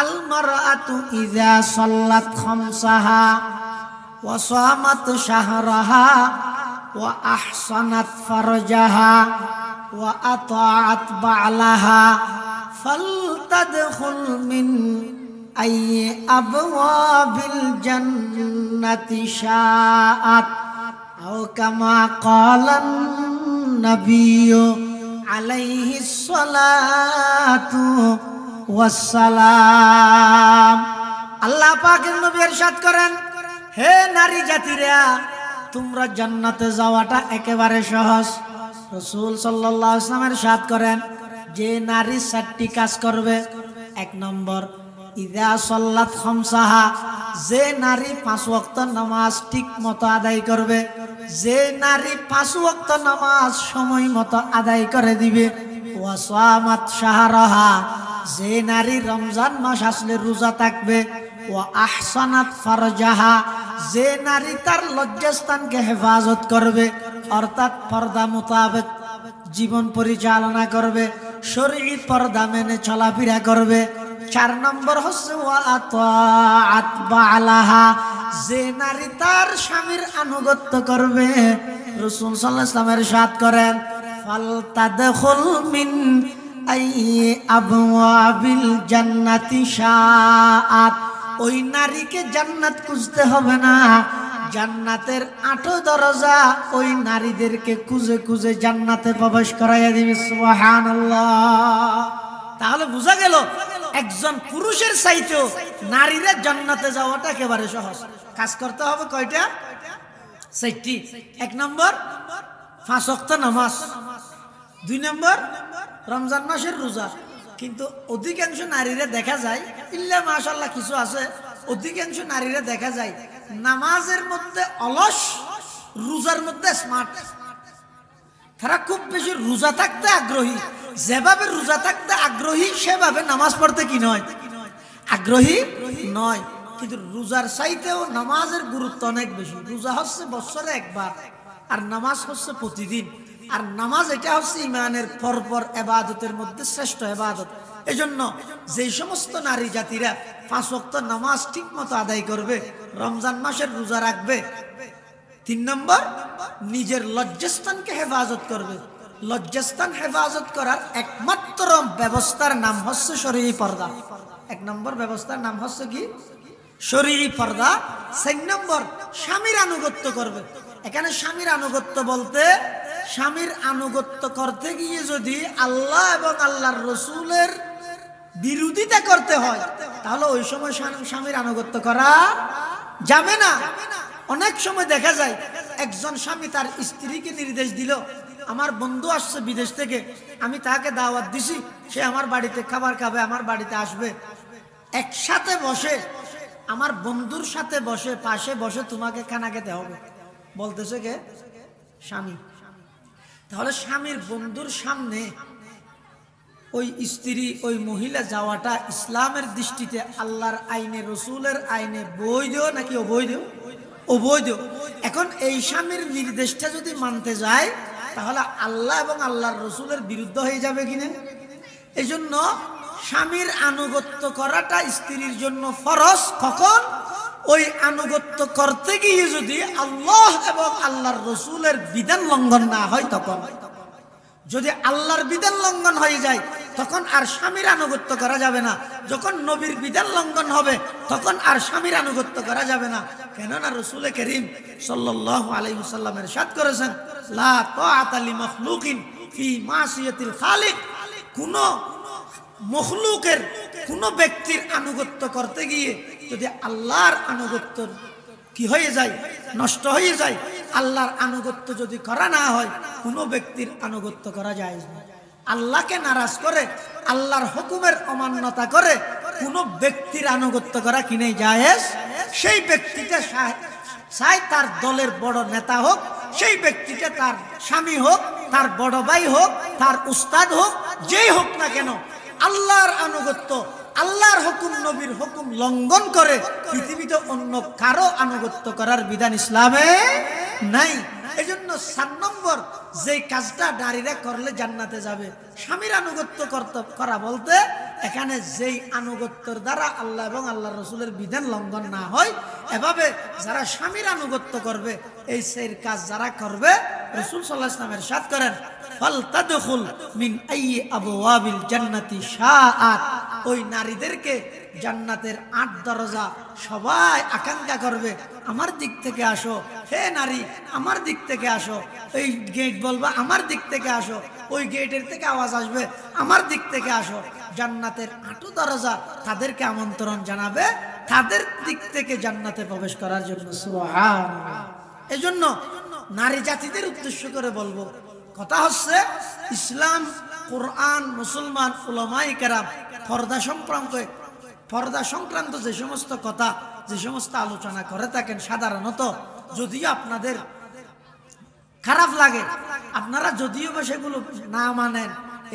আল মারআতু ইযা সাল্লাত খামসাহা ওয়া সামাত শাহরাহা ওয়া আহসানাত ফারজাহা ওয়া আতাআত বা'লাহা ফালতাদখুল মিন আইয়ি আবওয়াবিল জান্নাতি শাআত আও কামা ক্বালান নাবিয়্যু আলাইহিস সালাতু ওয়াসসালাম। আল্লাহ পাকের নবী ইরশাদ করেন, হে নারী জাতিরা, তোমরা জান্নাতে যাওয়াটা একেবারে সহজ। রাসূল সাল্লাল্লাহু আলাইহি ওয়াসাল্লাম ইরশাদ করেন, যে নারী 4টি কাজ করবে। 1 নম্বর, ইযা সাল্লাত খামসাহা, যে নারী 5 ওয়াক্ত নামাজ ঠিক মতো আদায় করবে, যে নারী 5 ওয়াক্ত নামাজ সময় মতো আদায় করে দিবে। ওয়া সামাত শাহরাহা, যে নারী রমজান মাস আসলে রোজা থাকবে। ওয়া আহসানাত ফারজাহা, যে নারী তার লজ্জাস্থানকে হেফাজত করবে, অর্থাৎ পর্দা মোতাবেক জীবন পরিচালনা করবে, শরঈ পর্দা মেনে চলাফেরা করবে। 4 নম্বর হচ্ছে ওয়া আতাআত বা'লাহা, যে নারী তার স্বামীর আনুগত্য করবে। রাসূল সাল্লাল্লাহু আলাইহি ওয়াসাল্লাম ইরশাদ করেন, ফালতাদখুল মিন আইয়ি আবওয়াবিল জান্নাতি শাআত, ওই নারীকে জান্নাত খুঁজতে হবে না, জান্নাতের 8 দরজা ওই নারীদেরকে খুঁজে খুঁজে জান্নাতে প্রবেশ করাইয়া দিবে। সুবহানাল্লাহ। তাহলে বোঝা গেল একজন পুরুষের চাইতেও নারীরা জান্নাতে যাওয়াটা একেবারে সহজ। কাজ করতে হবে কয়টা? 4টি। 1 নম্বর 5 ওয়াক্ত নামাজ, 2 নম্বর রমজান মাসের রোজা। কিন্তু অধিকাংশ নারীরা দেখা যায়, ইল্লা মাশাআল্লাহ কিছু আছে, অধিকাংশ নারীরা দেখা যায় নামাজের মধ্যে অলস, রোজার মধ্যে স্মার্ট। তারা খুব বেশি রোজা থাকতে আগ্রহী, যেভাবে রোজা থাকতে আগ্রহী সেভাবে নামাজ পড়তে কি নয়, আগ্রহী নয়। কিন্তু রোজার চাইতেও নামাজের গুরুত্ব অনেক বেশি। রোজা হচ্ছে বছরে একবার, আর নামাজ হচ্ছে প্রতিদিন। আর নামাজ এটা হচ্ছে ইমানের পরপর ইবাদতের মধ্যে শ্রেষ্ঠ ইবাদত। এজন্য যেই সমস্ত নারী জাতিরা 5 ওয়াক্ত নামাজ ঠিক মতো আদায় করবে, রমজান মাসের রোজা রাখবে। 3 নম্বর, নিজের লজ্জাস্থানকে হেফাজত করবে। লজ্জাস্থান হেফাজত করার একমাত্র ব্যবস্থার নাম হচ্ছে শরঈ পর্দা। 1 নম্বর ব্যবস্থার নাম হচ্ছে কি? শরঈ পর্দা। 4 নম্বর, স্বামীর আনুগত্য করবে। এখানে স্বামীর আনুগত্য বলতে, স্বামীর আনুগত্য করতে গিয়ে যদি আল্লাহ এবং আল্লাহর রসুলের বিরোধিতা করতে হয়, তাহলে ওই সময় স্বামীর আনুগত্য করা যাবে না। অনেক সময় দেখা যায় একজন স্বামী তার স্ত্রীকে নির্দেশ দিল, আমার বন্ধু আসছে বিদেশ থেকে, আমি তাকে দাওয়াত দিছি, সে আমার বাড়িতে খাবার খাবে, আমার বাড়িতে আসবে, একসাথে বসে আমার বন্ধুর সাথে বসে পাশে বসে তোমাকে খানা খেতে হবে, বলতেছে কে? স্বামী। তাহলে স্বামীর বন্ধুর সামনে ওই স্ত্রী, ওই মহিলা যাওয়াটা ইসলামের দৃষ্টিতে, আল্লাহর আইনে, রসুলের আইনে বৈধ নাকি অবৈধ? অবৈধ। এখন এই স্বামীর নির্দেশটা যদি মানতে যায়, তাহলে আল্লাহ এবং আল্লাহর রসুলের বিরুদ্ধে হয়ে যাবে কিনা? এই জন্য স্বামীর আনুগত্য করাটা স্ত্রীর জন্য ফরজ। কখন? ওই আনুগত্য করতে গিয়ে যদি আল্লাহ এবং আল্লাহর রসুলের বিধান লঙ্ঘন না হয় তখন। যদি আল্লাহর বিধান লঙ্ঘন হয়ে যায় তখন আর স্বামীর আনুগত্য করা যাবে না। যখন নবীর বিধান লঙ্ঘন হবে তখন আর স্বামীর আনুগত্য করা যাবে না। কেননা রাসূল করিম সাল্লাল্লাহু আলাইহি ওয়াসাল্লাম ইরশাদ করেছেন, লা তাআতা লিমাখলুকিন ফি মাসিয়াতিল খালিক। কোন মখলুকের, কোন ব্যক্তির আনুগত্য করতে গিয়ে যদি আল্লাহর আনুগত্য কি হয়ে যায়, নষ্ট হয়ে যায়, আল্লাহর আনুগত্য যদি করা না হয়, কোনো ব্যক্তির আনুগত্য করা যায় না। আল্লাহকে নারাজ করে, আল্লাহর হুকুমের অমান্যতা করে কোনো ব্যক্তির আনুগত্য করা কি নেই জায়েজ। সেই ব্যক্তিটা চাই তার দলের বড় নেতা হোক, সেই ব্যক্তিটা তার স্বামী হোক, তার বড় ভাই হোক, তার উস্তাদ হোক, যেই হোক না কেন, আল্লাহর আনুগত্য, আল্লাহর হুকুম, নবীর হুকুম লঙ্ঘন করে পৃথিবীতে অন্য কারো আনুগত্য করার বিধান ইসলামে নাই। এজন্য 4 নম্বর যে কাজটা নারীরা করলে জান্নাতে যাবে, স্বামীর আনুগত্য করা বলতে এখানে যেই আনুগত্যের দ্বারা আল্লাহ এবং আল্লাহ রসুলের বিধান লঙ্ঘন না হয়, এভাবে যারা স্বামীর আনুগত্য করবে, এই সেই কাজ যারা করবে, রাসূল সাল্লাল্লাহু আলাইহি ওয়াসাল্লাম ইরশাদ করেন, ফালতাদখুল মিন আইয়ি আবওয়াবিল জান্নাতি শাআত, ওই নারীদেরকে জান্নাতের 8 দরজা সবাই আকাঙ্ক্ষা করবে, আমার দিক থেকে আসো, হে নারী আমার দিক থেকে আসো। এই গেট বলবা আমার দিক থেকে আসো, ওই গেটের থেকে আওয়াজ আসবে আমার দিক থেকে আসো। জান্নাতের 8 দরজা তাদেরকে আমন্ত্রণ জানাবে তাদের দিক থেকে জান্নাতে প্রবেশ করার জন্য। সুবহানাল্লাহ। এজন্য নারী জাতিদের উদ্দেশ্য করে বলবো, কথা হচ্ছে ইসলাম, কোরআন, মুসলমান, উলামায়ে কেরাম পর্দা সংক্রান্ত যে সমস্ত কথা, যে সমস্ত আলোচনা করে থাকেন, সাধারণত যদিও আপনাদের খারাপ লাগে, আপনারা যদিও বা সেগুলো না মানেন,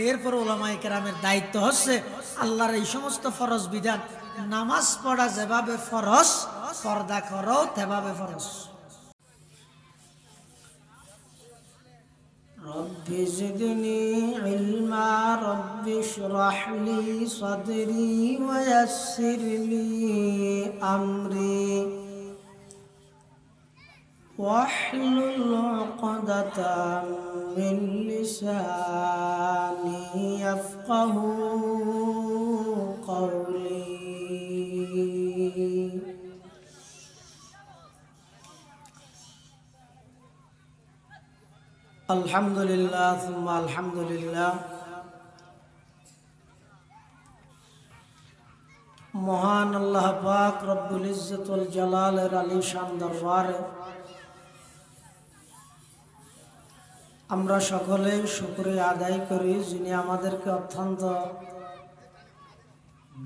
এরপর উলামায়ে কেরামের দায়িত্ব হচ্ছে আল্লাহর এই সমস্ত ফরজ বিধান, নামাজ পড়া যেভাবে ফরজ, পর্দা করো তেভাবে ফরজ। রব্বি জিদনি ইলমা রব্বি ইশরাহ লি সাদরি ওয়া ইয়াসসির লি আমরি واحلل عقدة من لساني يفقهوا قولي الحمد لله ثم الحمد لله মহান আল্লাহ পাক রব্বুল ইজ্জত ওয়াল জালালের আলিশান দরবারে আমরা সকলে শুকরিয়া আদায় করি, যিনি আমাদেরকে অত্যন্ত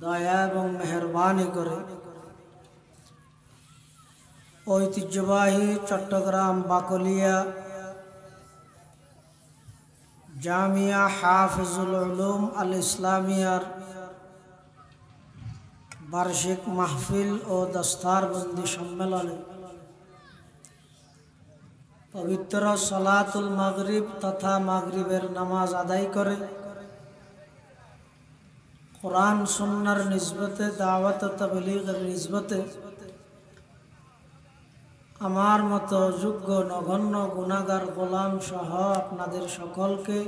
দয়া এবং মেহেরবানি করে ঐতিহ্যবাহী চট্টগ্রাম বাকলিয়া জামিয়া হাফিজুল উলুম আল ইসলামিয়ার বার্ষিক মাহফিল ও দস্তারবন্দি সম্মেলনে পবিত্র সালাতুল মাগরিব তথা মাগরিবের নামাজ আদায় করে কোরআন সুন্নাহর নিসবতে, দাওয়াত ও তাবলীগের নিসবতে আমার মতো যোগ্য নগণ্য গুনাহগার গোলাম সহ আপনাদের সকলকে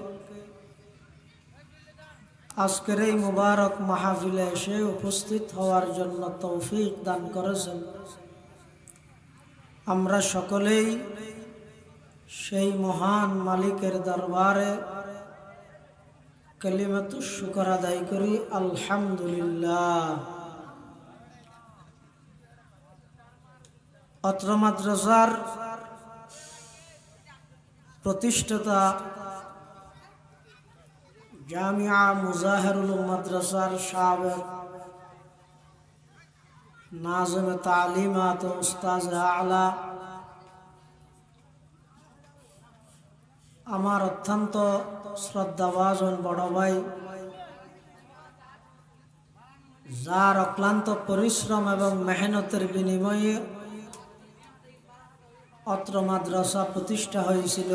আজকের এই মুবারক মাহফিলে এসে উপস্থিত হওয়ার জন্য তৌফিক দান করেছেন। আমরা সকলেই সেই মহান মালিকের দরবারে কালিমাতুশ শুকর আদায় করি, আলহামদুলিল্লাহ। অত্র মাদ্রাসার প্রতিষ্ঠাতা জামিয়া মুজাহিরুল মাদ্রাসার সাবেক নাজিম তালিমাত ও উস্তাজ আলা, আমার অত্যন্ত শ্রদ্ধাভাজন বড় ভাই, যার অক্লান্ত পরিশ্রম এবং মেহনতের বিনিময়ে অত্র মাদ্রাসা প্রতিষ্ঠা হয়েছিল,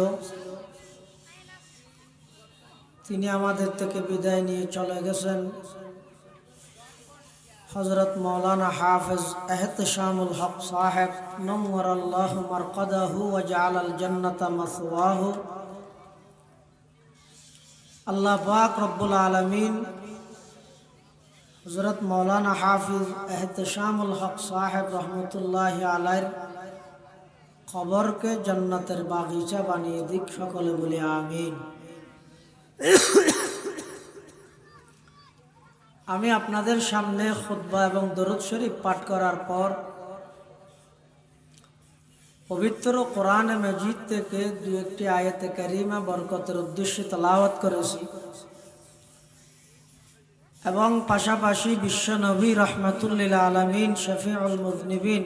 তিনি আমাদের থেকে বিদায় নিয়ে চলে গেছেন। হযরত মাওলানা হাফেজ এহতেশামুল হক সাহেব নওয়ারাল্লাহু মারকাদাহু ওয়া জাআলাল জান্নাতা মাসওয়াহু। আল্লাহ পাক রব্বুল আলামিন হযরত মাওলানা হাফিজ এহতেশামুল হক সাহেব রহমতুল্লাহি আলাইহির কবরকে জান্নাতের বাগিচা বানিয়ে দিক, সকলে বলি আমিন। আমি আপনাদের সামনে খুতবা এবং দরুদ শরীফ পাঠ করার পর পবিত্র কোরআনে মাজিদ থেকে দু একটি আয়াতে কারিমা বরকতের উদ্দেশ্যে তেলাওয়াত করেছি এবং পাশাপাশি বিশ্ব নবী রহমাতুল্লিল আলামিন শফিউল মুযনিবিন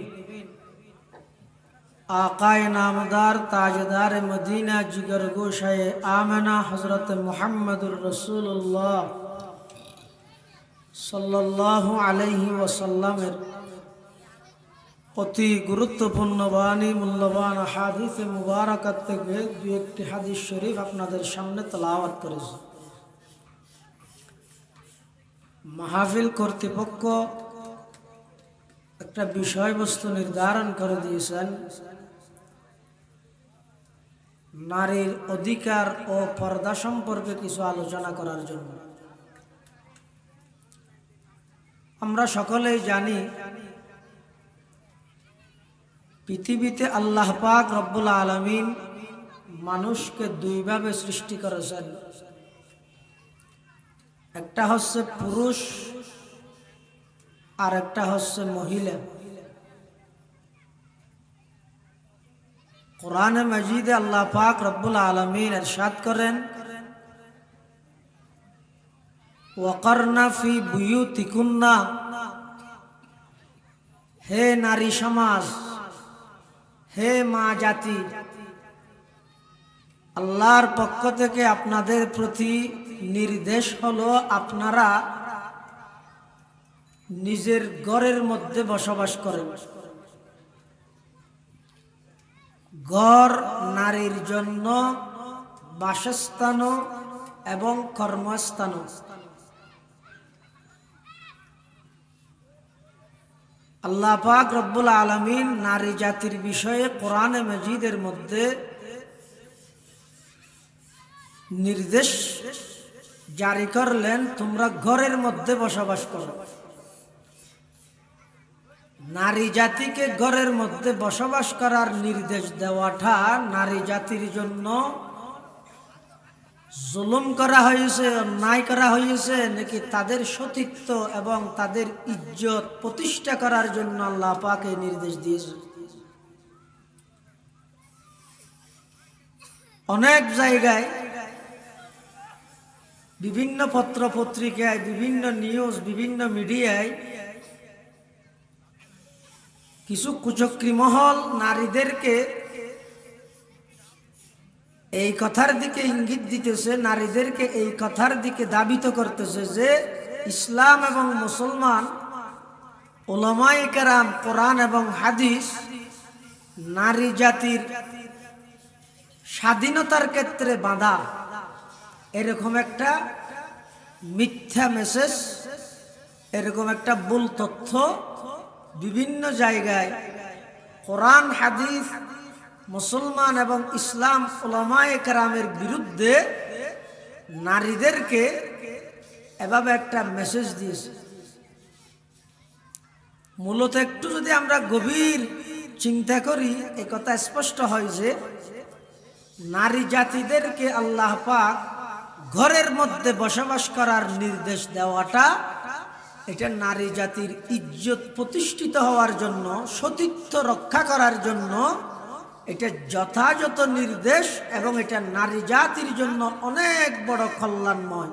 आकाए नामदार ताजदार मदीना जिगर गोशाए आमना हज़रत मुहम्मदुर रसूलुल्लाह सल्लल्लाहु अलैहि वसल्लमेर অতি গুরুত্বপূর্ণ বাণী, মূল্যবান হাদিসে মুবারাকাত থেকে দু একটি হাদিস শরীফ আপনাদের সামনে তেলাওয়াত করেছি। মাহফিল কর্তৃপক্ষ একটা বিষয়বস্তু নির্ধারণ করে দিয়েছেন, নারীর অধিকার ও পর্দা সম্পর্কে কিছু আলোচনা করার জন্য। আমরা সকলেই জানি পৃথিবীতে আল্লাহ পাক রব্বুল আলামিন মানুষকে দুইভাবে সৃষ্টি করেছেন। একটা হচ্ছে পুরুষ আর একটা হচ্ছে মহিলা। কোরআনে মাজিদে আল্লাহ পাক রব্বুল আলামিন ইরশাদ করেন, ওয়াকারনা ফি বুয়ুতিকুন্না, হে নারী সমাজ, হে মা জাতি, আল্লাহর পক্ষ থেকে আপনাদের প্রতি নির্দেশ হলো আপনারা নিজের ঘরের মধ্যে বসবাস করেন। ঘর নারীর জন্য বাসস্থান এবং কর্মস্থান। আল্লাহ পাক রব্বুল আলামিন নারী জাতির বিষয়ে কোরআনে মাজিদের মধ্যে নির্দেশ জারি করলেন, তোমরা ঘরের মধ্যে বসবাস করো। নারী জাতিকে ঘরের মধ্যে বসবাস করার নির্দেশ দেওয়াটা নারী জাতির জন্য জুলুম করা হয়েছে, অন্যায় করা হয়েছে, নাকি তাদের সতীত্ব এবং তাদের ইজ্জত প্রতিষ্ঠা করার জন্য আল্লাহ পাক এই নির্দেশ দিয়েছে? অনেক জায়গায় বিভিন্ন পত্র পত্রিকায়, বিভিন্ন নিউজ, বিভিন্ন মিডিয়ায় কিছু কুচক্রী মহল নারীদেরকে এই কথার দিকে ইঙ্গিত দিতেছে, নারীদেরকে এই কথার দিকে দাবিত করতেছে যে ইসলাম এবং মুসলমান উলামায়ে কেরাম, কোরআন এবং হাদিস নারী জাতির স্বাধীনতার ক্ষেত্রে বাধা। এরকম একটা মিথ্যা মেসেজ, এরকম একটা ভুল তথ্য বিভিন্ন জায়গায় কোরআন, হাদিস, মুসলমান এবং ইসলাম উলামায়ে কেরামের বিরুদ্ধে নারীদেরকে এভাবে একটা মেসেজ দিয়েছে। মূলত একটু যদি আমরা গভীর চিন্তা করি, এই কথা স্পষ্ট হয় যে নারী জাতিদেরকে আল্লাহ পাক ঘরের মধ্যে বসবাস করার নির্দেশ দেওয়াটা, এটা নারী জাতির ইজ্জত প্রতিষ্ঠিত হওয়ার জন্য, সতীত্ব রক্ষা করার জন্য এটা যথাযথ নির্দেশ এবং এটা নারী জাতির জন্য অনেক বড় কল্যাণময়।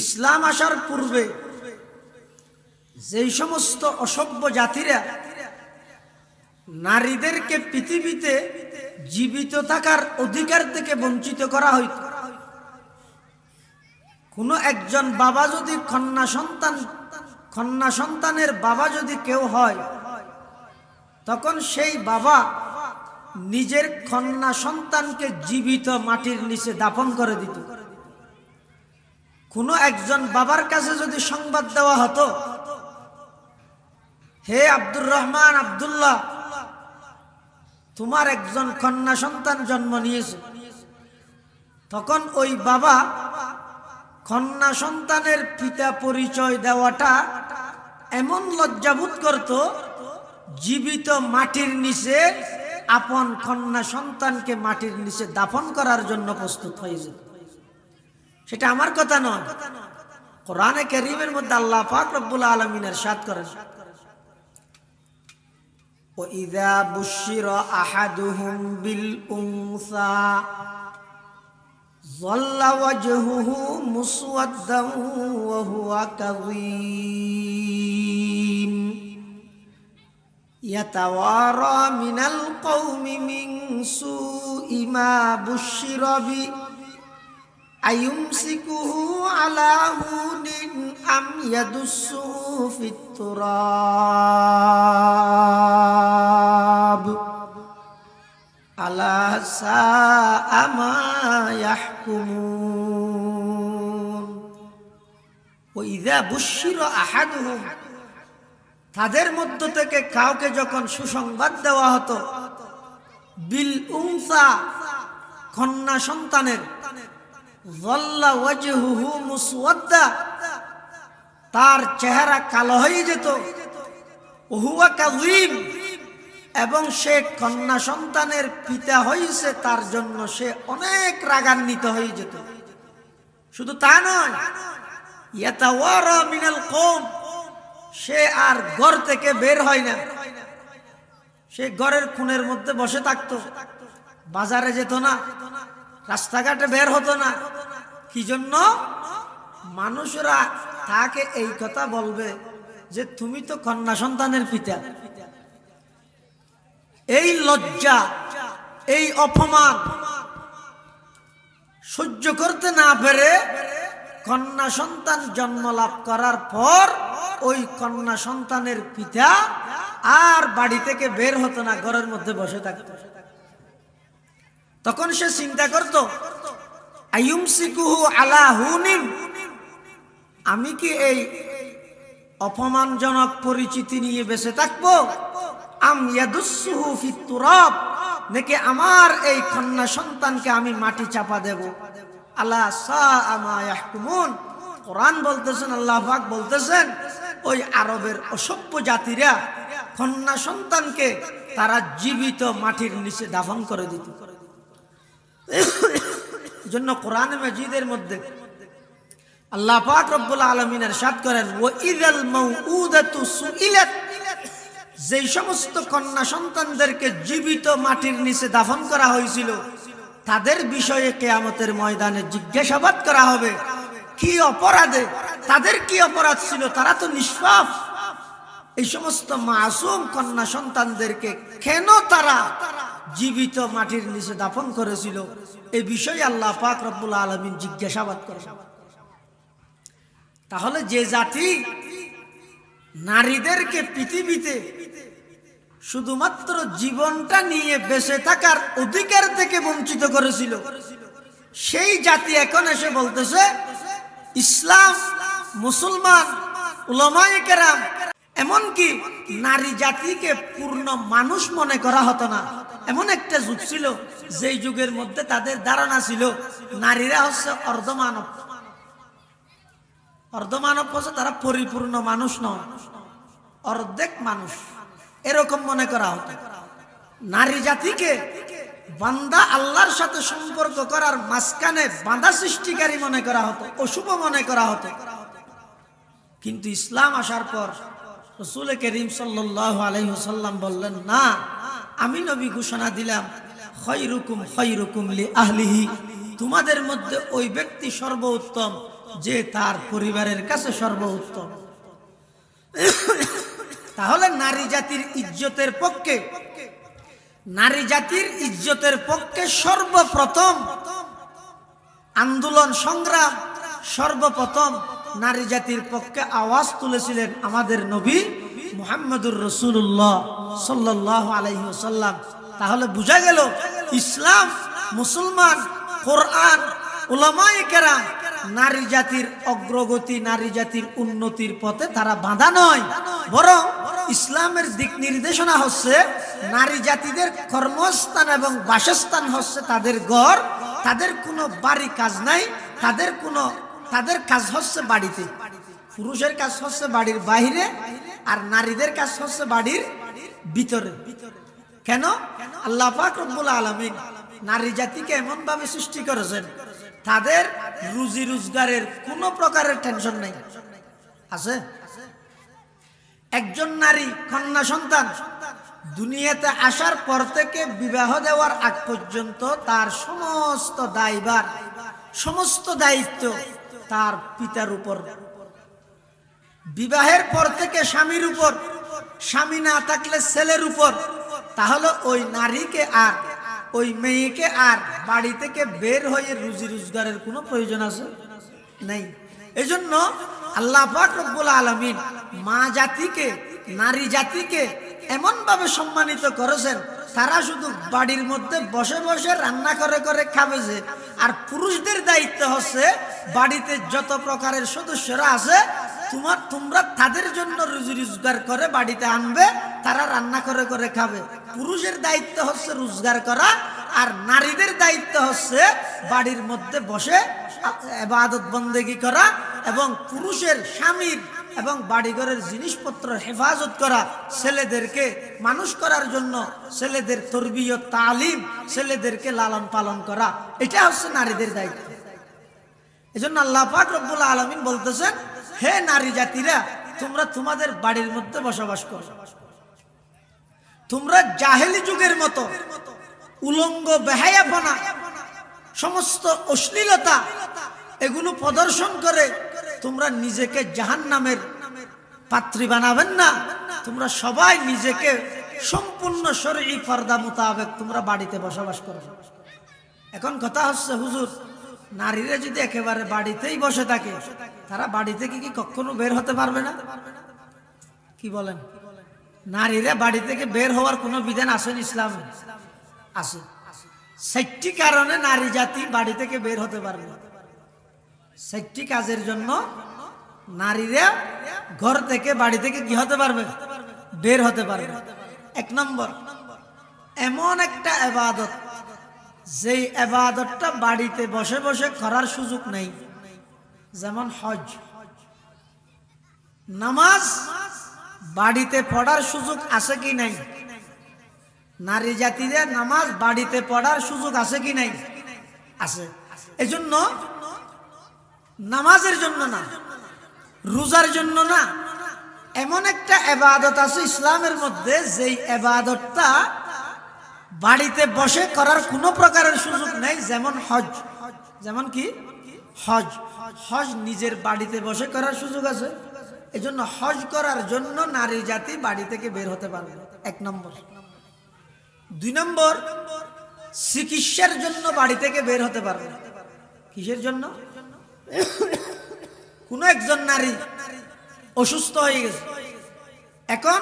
ইসলাম আসার পূর্বে যেই সমস্ত অসভ্য জাতিরা নারীদেরকে পৃথিবীতে জীবিত থাকার অধিকার থেকে বঞ্চিত করা হইত, কোনো একজন বাবা যদি কন্যা সন্তানের বাবা যদি কেউ হয়, তখন সেই বাবা নিজের কন্যা সন্তানকে জীবিত মাটির নিচে দাফন করে দিত। কোনো একজন বাবার কাছে যদি সংবাদ দেওয়া হতো, হে আব্দুর রহমান, আব্দুল্লাহ, তোমার একজন কন্যা সন্তান জন্ম নিয়েছে, তখন ওই বাবা কন্যা সন্তানের পিতা পরিচয় দেওয়াটা এমন লজ্জাবোধ করত, জীবিত মাটির নিচে আপন কন্যা সন্তানকে মাটির নিচে দাফন করার জন্য প্রস্তুত হয়ে যেত। সেটা আমার কথা নয়, কোরআনে কারীমের মধ্যে আল্লাহ পাক রব্বুল আলামিন ইরশাদ করেন, وَإِذَا بُشِّرَ أَحَدُهُمْ بِالْأُنثَى ظَلَّ وَجْهُهُ مُسْوَدًّا وَهُوَ كَظِيمٌ يَتَوَارَى مِنَ الْقَوْمِ مِنْ سُوءِ مَا بُشِّرَ بِهِ أَيُمْسِكُهُ عَلَى هُونٍ أَمْ يَدُسُّهُ فِي التُّرَابِ أَلَا سَاءَ مَا يَحْكُمُونَ। ইযা বুশিরা আহাদুহুম, তাদের মধ্য থেকে কাউকে যখন সুসংবাদ দেওয়া হতো বিল উনসা, কন্যা সন্তানের, যাল্লা ওয়াজহুহু মুসওয়াদ্দা, তার চেহারা কালো হয়ে যেত, হুয়া কাযীম, এবং সে কন্যা সন্তানের পিতা হইছে তার জন্য সে অনেক রাগান্বিত হয়ে যেত। শুধু তা নয়, ইয়াতাওয়ারা মিনাল কওম, সে আর ঘর থেকে বের হয় না, সে ঘরের কোণের মধ্যে বসে থাকতো, বাজারে যেত না, রাস্তাঘাটে বের হতো না। কি জন্য? মানুষরা তাকে এই কথা বলবে যে তুমি তো কন্যা সন্তানের পিতা। এই লজ্জা, এই অপমান সহ্য করতে না পেরে কন্যা সন্তান জন্ম লাভ করার পর ওই কন্যা সন্তানের পিতা আর বাড়ি থেকে বের হতো না, ঘরের মধ্যে বসে থাকত। তখন সে চিন্তা করত, আইয়ুমসিকুহু আলা হুনিন, আমি কি এই অপমানজনক পরিচিতি নিয়ে বেঁচে থাকবো? আম ইয়াদুসসুহু ফিত তুরাব, নাকি আমার এই কন্যা সন্তানকে আমি মাটি চাপা দেব? আলা সাআ মা ইয়াহকুমুন, কোরআন বলতেছেন, আল্লাহ পাক বলতেছেন, ওই আরবের অসভ্য জাতিরা কন্যা সন্তানকে তারা জীবিত মাটির নিচে দাফন করে দিত। জন্য কোরআনে মাজিদের মধ্যে আল্লাহ পাক রব্বুল আলামিন ইরশাদ করেন, ওয়া ইযাল মাউউদাতু সুইলাত, যেই সমস্ত কন্যা সন্তানদেরকে জীবিত মাটির নিচে দাফন করা হয়েছিল তাদের বিষয়ে কিয়ামতের ময়দানে জিজ্ঞাসাবাদ করা হবে। কি অপরাধে, তাদের কি অপরাধ ছিল? তারা তো নিষ্পাপ। এই সমস্ত মাসুম কন্যা সন্তানদেরকে কেন তারা জীবিত মাটির নিচে দাফন করেছিল, এই বিষয়ে আল্লাহ পাক রব্বুল আলামিন জিজ্ঞাসাবাদ করেন। তাহলে যে জাতি নারীদেরকে পৃথিবীতে শুধুমাত্র জীবনটা নিয়ে বেঁচে থাকার অধিকার থেকে বঞ্চিত করেছিল, সেই জাতি এখন এসে বলতেছে ইসলাম, মুসলমান, উলামায়ে কেরাম, এমনকি নারী জাতিকে পূর্ণ মানুষ মনে করা হতো না। এমন একটা যুগ ছিল যেই যুগের মধ্যে তাদের ধারণা ছিল নারীরা হচ্ছে অর্ধমানব। অর্ধমানব হচ্ছে তারা পরিপূর্ণ মানুষ নয়, অর্ধেক মানুষ, এরকম মনে করা হতো। নারী জাতিকে বান্দা আল্লাহর সাথে সম্পর্ক করার মাঝখানে বাধা সৃষ্টিকারী মনে করা হতো, অশুভ মনে করা হতো। কিন্তু ইসলাম আসার পর রাসূল করিম সাল্লাল্লাহু আলাইহি ওয়াসাল্লাম বললেন, না, আমি নবী ঘোষণা দিলাম, খায়রুকুম খায়রুকুম লি আহলিহি, তোমাদের মধ্যে ওই ব্যক্তি সর্বোত্তম যে তার পরিবারের কাছে সর্বোত্তম। তাহলে নারী জাতির ইজ্জতের পক্ষে, নারী জাতির ইজ্জতের পক্ষে সর্বপ্রথম আন্দোলন সংগ্রাম, সর্বপ্রথম নারী জাতির পক্ষে আওয়াজ তুলেছিলেন আমাদের নবী মুহাম্মদুর রাসূলুল্লাহ সাল্লাল্লাহু আলাইহি ওয়াসাল্লাম। তাহলে বোঝা গেল ইসলাম, মুসলমান, কোরআন, উলামায়ে কেরাম নারী জাতির অগ্রগতি, নারী জাতির উন্নতির পথে তারা বাধা নয়, বরং ইসলামের দিক নির্দেশনা হচ্ছে নারী জাতিদের কর্মস্থান এবং বাসস্থান হচ্ছে তাদের ঘর। তাদের কোনো বাড়ি কাজ নাই, তাদের কাজ হচ্ছে বাড়িতে। পুরুষের কাজ হচ্ছে বাড়ির বাইরে, আর নারীদের কাজ হচ্ছে বাড়ির ভিতরে। কেন? আল্লাহ পাক রব্বুল আলামিন নারী জাতিকে এমন ভাবে সৃষ্টি করেছেন, তাদের রুজি রোজগারের কোনো প্রকারের টেনশন নেই। আছে একজন নারী কন্যা সন্তান দুনিয়াতে আসার পর থেকে বিবাহ দেওয়ার আগ পর্যন্ত তার সমস্ত দায়ভার, সমস্ত দায়িত্ব তার পিতার উপর। বিবাহের পর থেকে স্বামীর উপর, স্বামী না থাকলে ছেলের উপর। তাহলে ওই নারীকে আর ওই মেয়েকে আর বাড়ি থেকে বের হয়ে রুজি রোজগারের কোনো প্রয়োজন আছে? নেই। এজন্য আল্লাহ পাক রব্বুল আলামিন মা জাতিকে, নারী জাতিকে এমন ভাবে সম্মানিত করেছেন, তারা শুধু বাড়ির মধ্যে বসে বসে রান্না করে করে খাবে যে, আর পুরুষদের দায়িত্ব হচ্ছে বাড়িতে যত প্রকারের সদস্যরা আছে তোমরা তাদের জন্য রুজি রোজগার করে বাড়িতে আনবে, তারা রান্না করে করে খাবে। পুরুষের দায়িত্ব হচ্ছে রোজগার করা, আর নারীদের দায়িত্ব হচ্ছে বাড়ির মধ্যে বসে ইবাদত বন্দেগী করা এবং পুরুষের স্বামীর এবং বাড়িঘরের জিনিসপত্র হেফাজত করা, ছেলেদেরকে মানুষ করার জন্য ছেলেদের তরবিয়ত তালিম, ছেলেদেরকে লালন পালন করা, এটা হচ্ছে নারীদের দায়িত্ব। এজন্য আল্লাহ পাক রব্বুল আলামিন বলতেছেন, হে নারী জাতিরা, তোমরা তোমাদের বাড়ির মধ্যে বসবাস করো। তোমরা জাহেলি যুগের মতো উলঙ্গ বেহায়াপনা, সমস্ত অশ্লীলতা এগুলো প্রদর্শন করে তোমরা নিজেকে জাহান্নামের পাত্রী বানাবেন না। তোমরা সবাই নিজেকে সম্পূর্ণ শরঈ পর্দা মোতাবেক তোমরা বাড়িতে বসবাস করো। এখন কথা হচ্ছে, হুজুর, নারীরা যদি একেবারে বাড়িতেই বসে থাকে, তারা বাড়ি থেকে কি কখনো বের হতে পারবে না? কি বলেন? নারীরা বাড়ি থেকে বের হওয়ার কোনো বিধান আছেন ইসলামে? আছে। ৬০টি কারণে নারী জাতি বাড়ি থেকে বের হতে পারবে। ৬০টি কাজের জন্য নারীরা ঘর থেকে বাড়ি থেকে কি হতে পারবে? বের হতে পারবে। ১ নম্বর, এমন একটা ইবাদত যেই ইবাদতটা বাড়িতে বসে বসে করার সুযোগ নেই, যেমন হজ। নামাজ বাড়িতে পড়ার সুযোগ আছে কি নাই? নারী জাতিদের নামাজ বাড়িতে পড়ার সুযোগ আছে কি নাই? আছে। এজন্য নামাজের জন্য না, রোজার জন্য না, এমন একটা ইবাদত আছে ইসলামের মধ্যে যেই ইবাদতটা বাড়িতে বসে করার কোনো প্রকারের সুযোগ নেই, যেমন হজ। যেমন কি? হজ। হজ নিজের বাড়িতে বসে করার সুযোগ আছে। এজন্য হজ করার জন্য নারী জাতি বাড়ি থেকে বের হতে পারবে, ১ নম্বর। ২ নম্বর, চিকিৎসার জন্য বাড়ি থেকে বের হতে পারবে। কিসের জন্য? কোন একজন নারী অসুস্থ হয়ে গেছে, এখন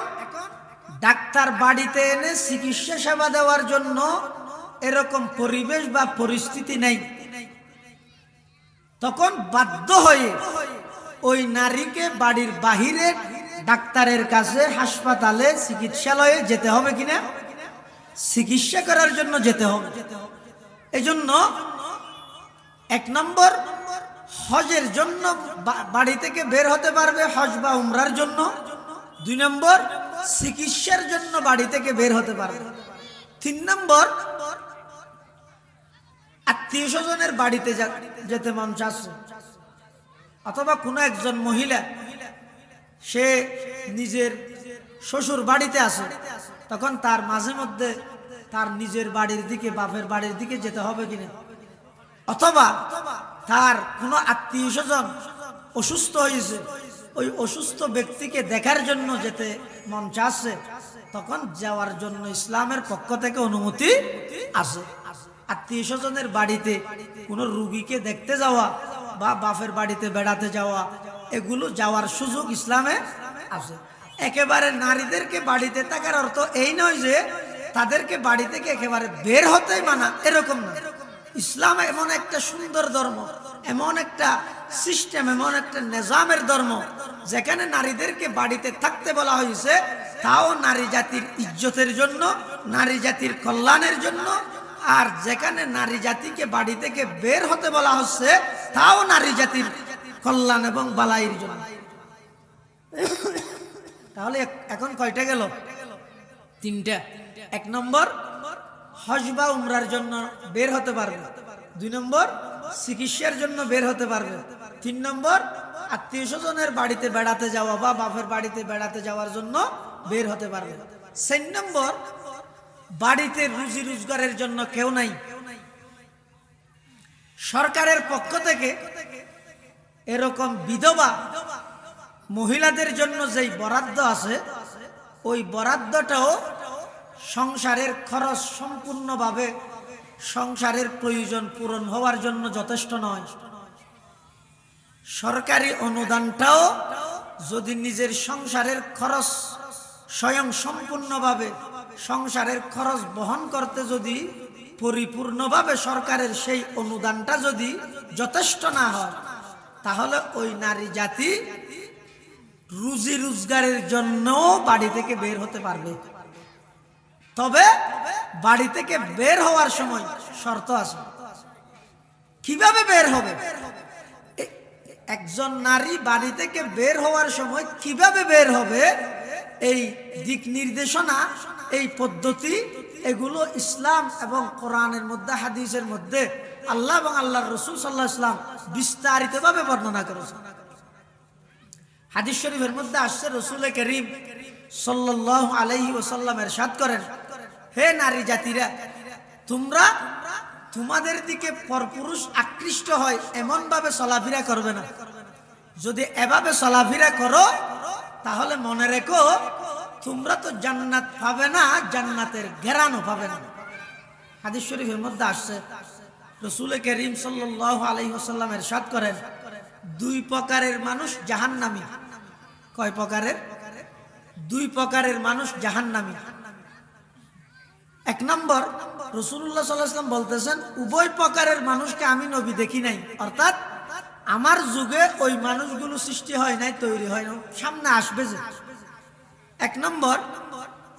ডাক্তার বাড়িতে এনে চিকিৎসা সেবা দেওয়ার জন্য এরকম পরিবেশ বা পরিস্থিতি নেই, তখন বাধ্য হয়ে ওই নারীকে বাড়ির বাহিরে ডাক্তারের কাছে, হাসপাতালে, চিকিৎসালয়ে যেতে হবে কিনা? চিকিৎসা করার জন্য যেতে হবে। এজন্য ১ নম্বর, হজের জন্য বাড়ি থেকে বের হতে পারবে, হজ বা উমরার জন্য। ২ নম্বর, চিকিৎসার জন্য বাড়ি থেকে বের হতে পারবে। ৩ নম্বর, আত্মীয় স্বজনের বাড়িতে যেতে মন চাচ্ছে, অথবা কোনো একজন মহিলা সে নিজের শ্বশুর বাড়িতে আছে, তখন তার মাঝে মধ্যে তার নিজের বাড়ির দিকে, বাপের বাড়ির দিকে যেতে হবে কিনা, অথবা তার কোনো আত্মীয় স্বজন অসুস্থ হয়েছে, ওই অসুস্থ ব্যক্তিকে দেখার জন্য যেতে মন চাচ্ছে, তখন যাওয়ার জন্য ইসলামের পক্ষ থেকে অনুমতি আছে। আত্মীয় স্বজনের বাড়িতে কোনো রোগীকে দেখতে যাওয়া বা বাপের বাড়িতে বেড়াতে যাওয়া, এগুলো যাওয়ার সুযোগ ইসলামে আছে। একেবারে নারীদেরকে বাড়িতে থাকার অর্থ এই নয় যে তাদেরকে বাড়ি থেকে একেবারে বের হতেই মানা, এরকম না। ইসলাম এমন একটা সুন্দর ধর্ম, এমন একটা সিস্টেম, এমন একটা নিজামের ধর্ম, যেখানে নারীদেরকে বাড়িতে থাকতে বলা হয়েছে, তাও নারী জাতির ইজ্জতের জন্য, নারী জাতির কল্যাণের জন্য। আর যেখানে নারী জাতিকে বাড়ি থেকে বের হতে বলা হচ্ছে, তাও নারী জাতির কল্যাণ এবং বালাইয়ের জন্য। তাহলে এখন কয়টা গেল? 3টা। ১ নম্বর, হজ বা উমরার জন্য বের হতে পারবে। ২ নম্বর, চিকিৎসার জন্য বের হতে পারবে। ৩ নম্বর, আত্মীয় স্বজনের বাড়িতে বেড়াতে যাওয়া বা বাপের বাড়িতে বেড়াতে যাওয়ার জন্য বের হতে পারবে। ৪ নম্বর, বাড়িতে রুজি রোজগারের জন্য কেউ নাই, সরকারের পক্ষ থেকে এরকম বিধবা মহিলাদের জন্য যেই বরাদ্দ আছে, ওই বরাদ্দটাও সংসারের খরচ সম্পূর্ণভাবে সংসারের প্রয়োজন পূরণ হওয়ার জন্য যথেষ্ট নয়। সরকারি অনুদানটাও যদি নিজের সংসারের খরচ স্বয়ং সম্পূর্ণভাবে সংসারের খরচ বহন করতে যদি পরিপূর্ণভাবে সরকারের সেই অনুদানটা যদি যথেষ্ট না হয়, তাহলে ওই নারী জাতি রুজি রোজগারের জন্য বাড়ি থেকে বের হতে পারবে, তবে বাড়ি থেকে বের হওয়ার সময় শর্ত আছে। কিভাবে বের হবে? একজন নারী বাড়ি থেকে বের হওয়ার সময় কিভাবে বের হবে, এই দিক নির্দেশনা, এই পদ্ধতি, এগুলো ইসলাম এবং কোরআনের মধ্যে, হাদিসের মধ্যে আল্লাহ এবং আল্লাহর রাসূল সাল্লাল্লাহু আলাইহি ওয়াসাল্লাম বিস্তারিতভাবে বর্ণনা করেছেন। হাদিস শরীফের মধ্যে আসছে, রাসূল করিম সাল্লাল্লাহু আলাইহি ওয়াসাল্লাম ইরশাদ করেন, হে নারী জাতিরা, তোমরা তোমাদের দিকে পরপুরুষ আকৃষ্ট হয় এমন ভাবে চলাফেরা করবে না। যদি এভাবে চলাফেরা করো তাহলে মনে রেখো, তোমরা তো জান্নাত পাবে না, জান্নাতের ঘেরানো পাবে না। হাদিস শরীফের মধ্যে আসছে, রাসূল করিম সাল্লাল্লাহু আলাইহি ওয়াসাল্লাম ইরশাদ করেন, দুই প্রকারের মানুষ জাহান্নামী। কয় প্রকারের? দুই প্রকারের মানুষ জাহান্নামী। এক নম্বর, রাসূলুল্লাহ সাল্লাল্লাহু আলাইহি ওয়াসাল্লাম বলতেছেন, উভয় প্রকারের মানুষকে আমি নবী দেখি নাই, অর্থাৎ আমার যুগে ওই মানুষগুলো সৃষ্টি হয় নাই, তৈরি হয় না, সামনে আসবে যে। এক নম্বর,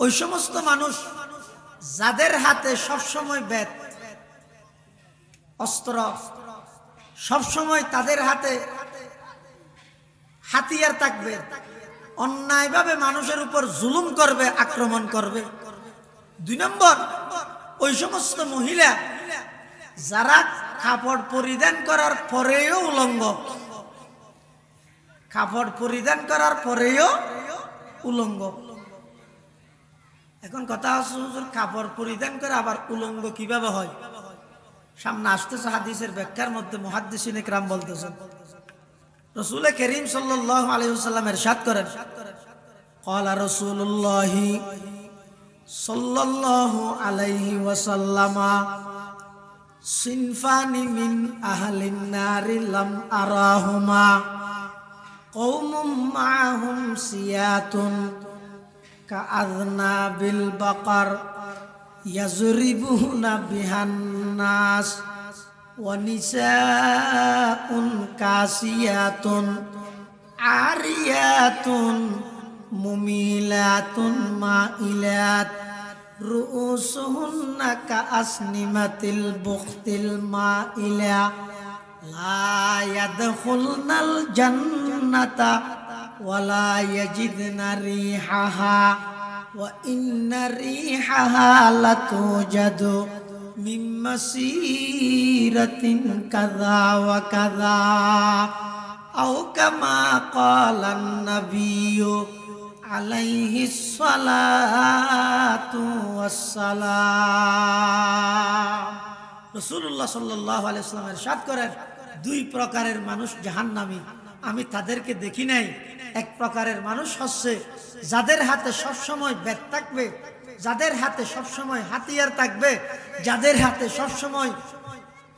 ওই সমস্ত মানুষ যাদের হাতে সবসময় বেত, অস্ত্র, সবসময় তাদের হাতে হাতিয়ার থাকবে, অন্যায়ভাবে মানুষের উপর জুলুম করবে, আক্রমণ করবে। দুই নম্বর, ওই সমস্ত মহিলা যারা কাপড় পরিধান করার পরেও উলঙ্গ, কাপড় পরিধান করার পরেও উলঙ্গ। এখন কথা হচ্ছে, হুজুর কাপড় পরিধান করে আবার উলঙ্গ কিভাবে হয়? সামনে আসতেছে হাদিসের ব্যাখ্যার মধ্যে মুহাদ্দিসিন ইকরাম বলতেছেন, রাসূল করিম সাল্লাল্লাহু আলাইহি ওয়াসাল্লাম ইরশাদ করেন, ক্বালা রাসূলুল্লাহি সাল্লাল্লাহু আলাইহি ওয়াসাল্লাম, সিনফানি মিন আহলিন নারি লাম আরাহুমা, কওমুম মাআহুম সিয়াতুন কাআযনাবিল বাকার ইয়াজরিবুনা বিহান নাস, ওয়া নিসাউন কাসিয়াতুন আরিয়াতুন মুমিলাতুন মাইলাত, রুউসুহুন্না কাআসনিমাতিল বুখতিল মাইলা, লা ইয়াদখুলনাল জান্নাতা ওয়ালা ইয়াজিদনা রিহাহা, ওয়া ইন্না রিহাহা লাতুজাদু মিন মাসিরাতিন কাযা ওয়া কাযা, আও কামা ক্বালান নাবিয়্যু আলাইহিস সালাতু ওয়াস সালাম। রাসূলুল্লাহ সাল্লাল্লাহু আলাইহি ওয়াসাল্লাম ইরশাদ করেন, দুই প্রকারের মানুষ জাহান্নামী, আমি তাদেরকে দেখি নাই। এক প্রকারের মানুষ হচ্ছে যাদের হাতে সবসময় বেত থাকবে, যাদের হাতে সবসময় হাতিয়ার থাকবে, যাদের হাতে সবসময়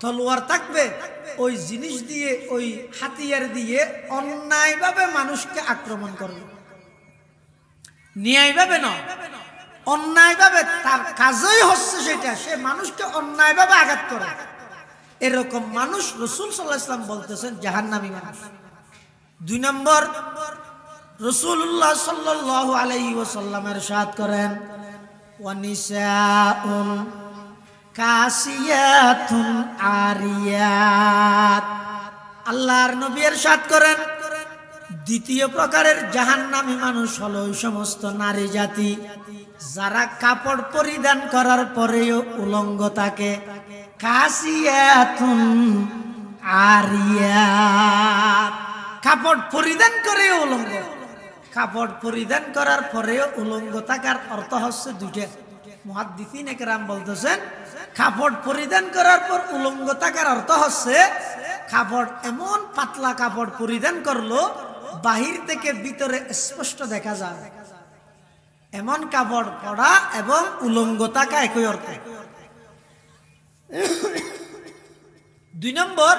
তলোয়ার থাকবে, ওই জিনিস দিয়ে, ওই হাতিয়ার দিয়ে অন্যায়ভাবে মানুষকে আক্রমণ করবে। ন্যায়ভাবে নয়, অন্যায়ভাবে, তার কাজই হচ্ছে সেটা, সে মানুষকে অন্যায়ভাবে আঘাত করে। এরকম মানুষ রাসূল সাল্লাল্লাহু আলাইহি ওয়াসাল্লাম বলতেছেন জাহান্নামী মানুষ। দুই নম্বর, রাসূলুল্লাহ সাল্লাল্লাহু আলাইহি ওয়াসাল্লাম ইরশাদ করেন, ওয়া নিসাউন কাসিয়াতুন আরিয়াত। আল্লাহর নবী ইরশাদ করেন, দ্বিতীয় প্রকারের জাহান্নামী মানুষ হলো ওই সমস্ত নারী জাতি যারা কাপড় পরিধান করার পরেও উলঙ্গ থাকে। কাসিয়াতুন আরিয়াত, কাপড় পরিধান করে উলঙ্গ। কাপড় পরিধান করার পরেও উলঙ্গ থাকার অর্থ হচ্ছে দুইটা। মুহাদ্দিসিন ইকরাম বলতেছেন, কাপড় পরিধান করার পর উলঙ্গ থাকার অর্থ হচ্ছে কাপড় এমন পাতলা কাপড় পরিধান করলো বাহির থেকে ভিতরে স্পষ্ট দেখা যায়, এমন কাপড় পরা এবং উলঙ্গ থাকা একই অর্থ। দুই নম্বর,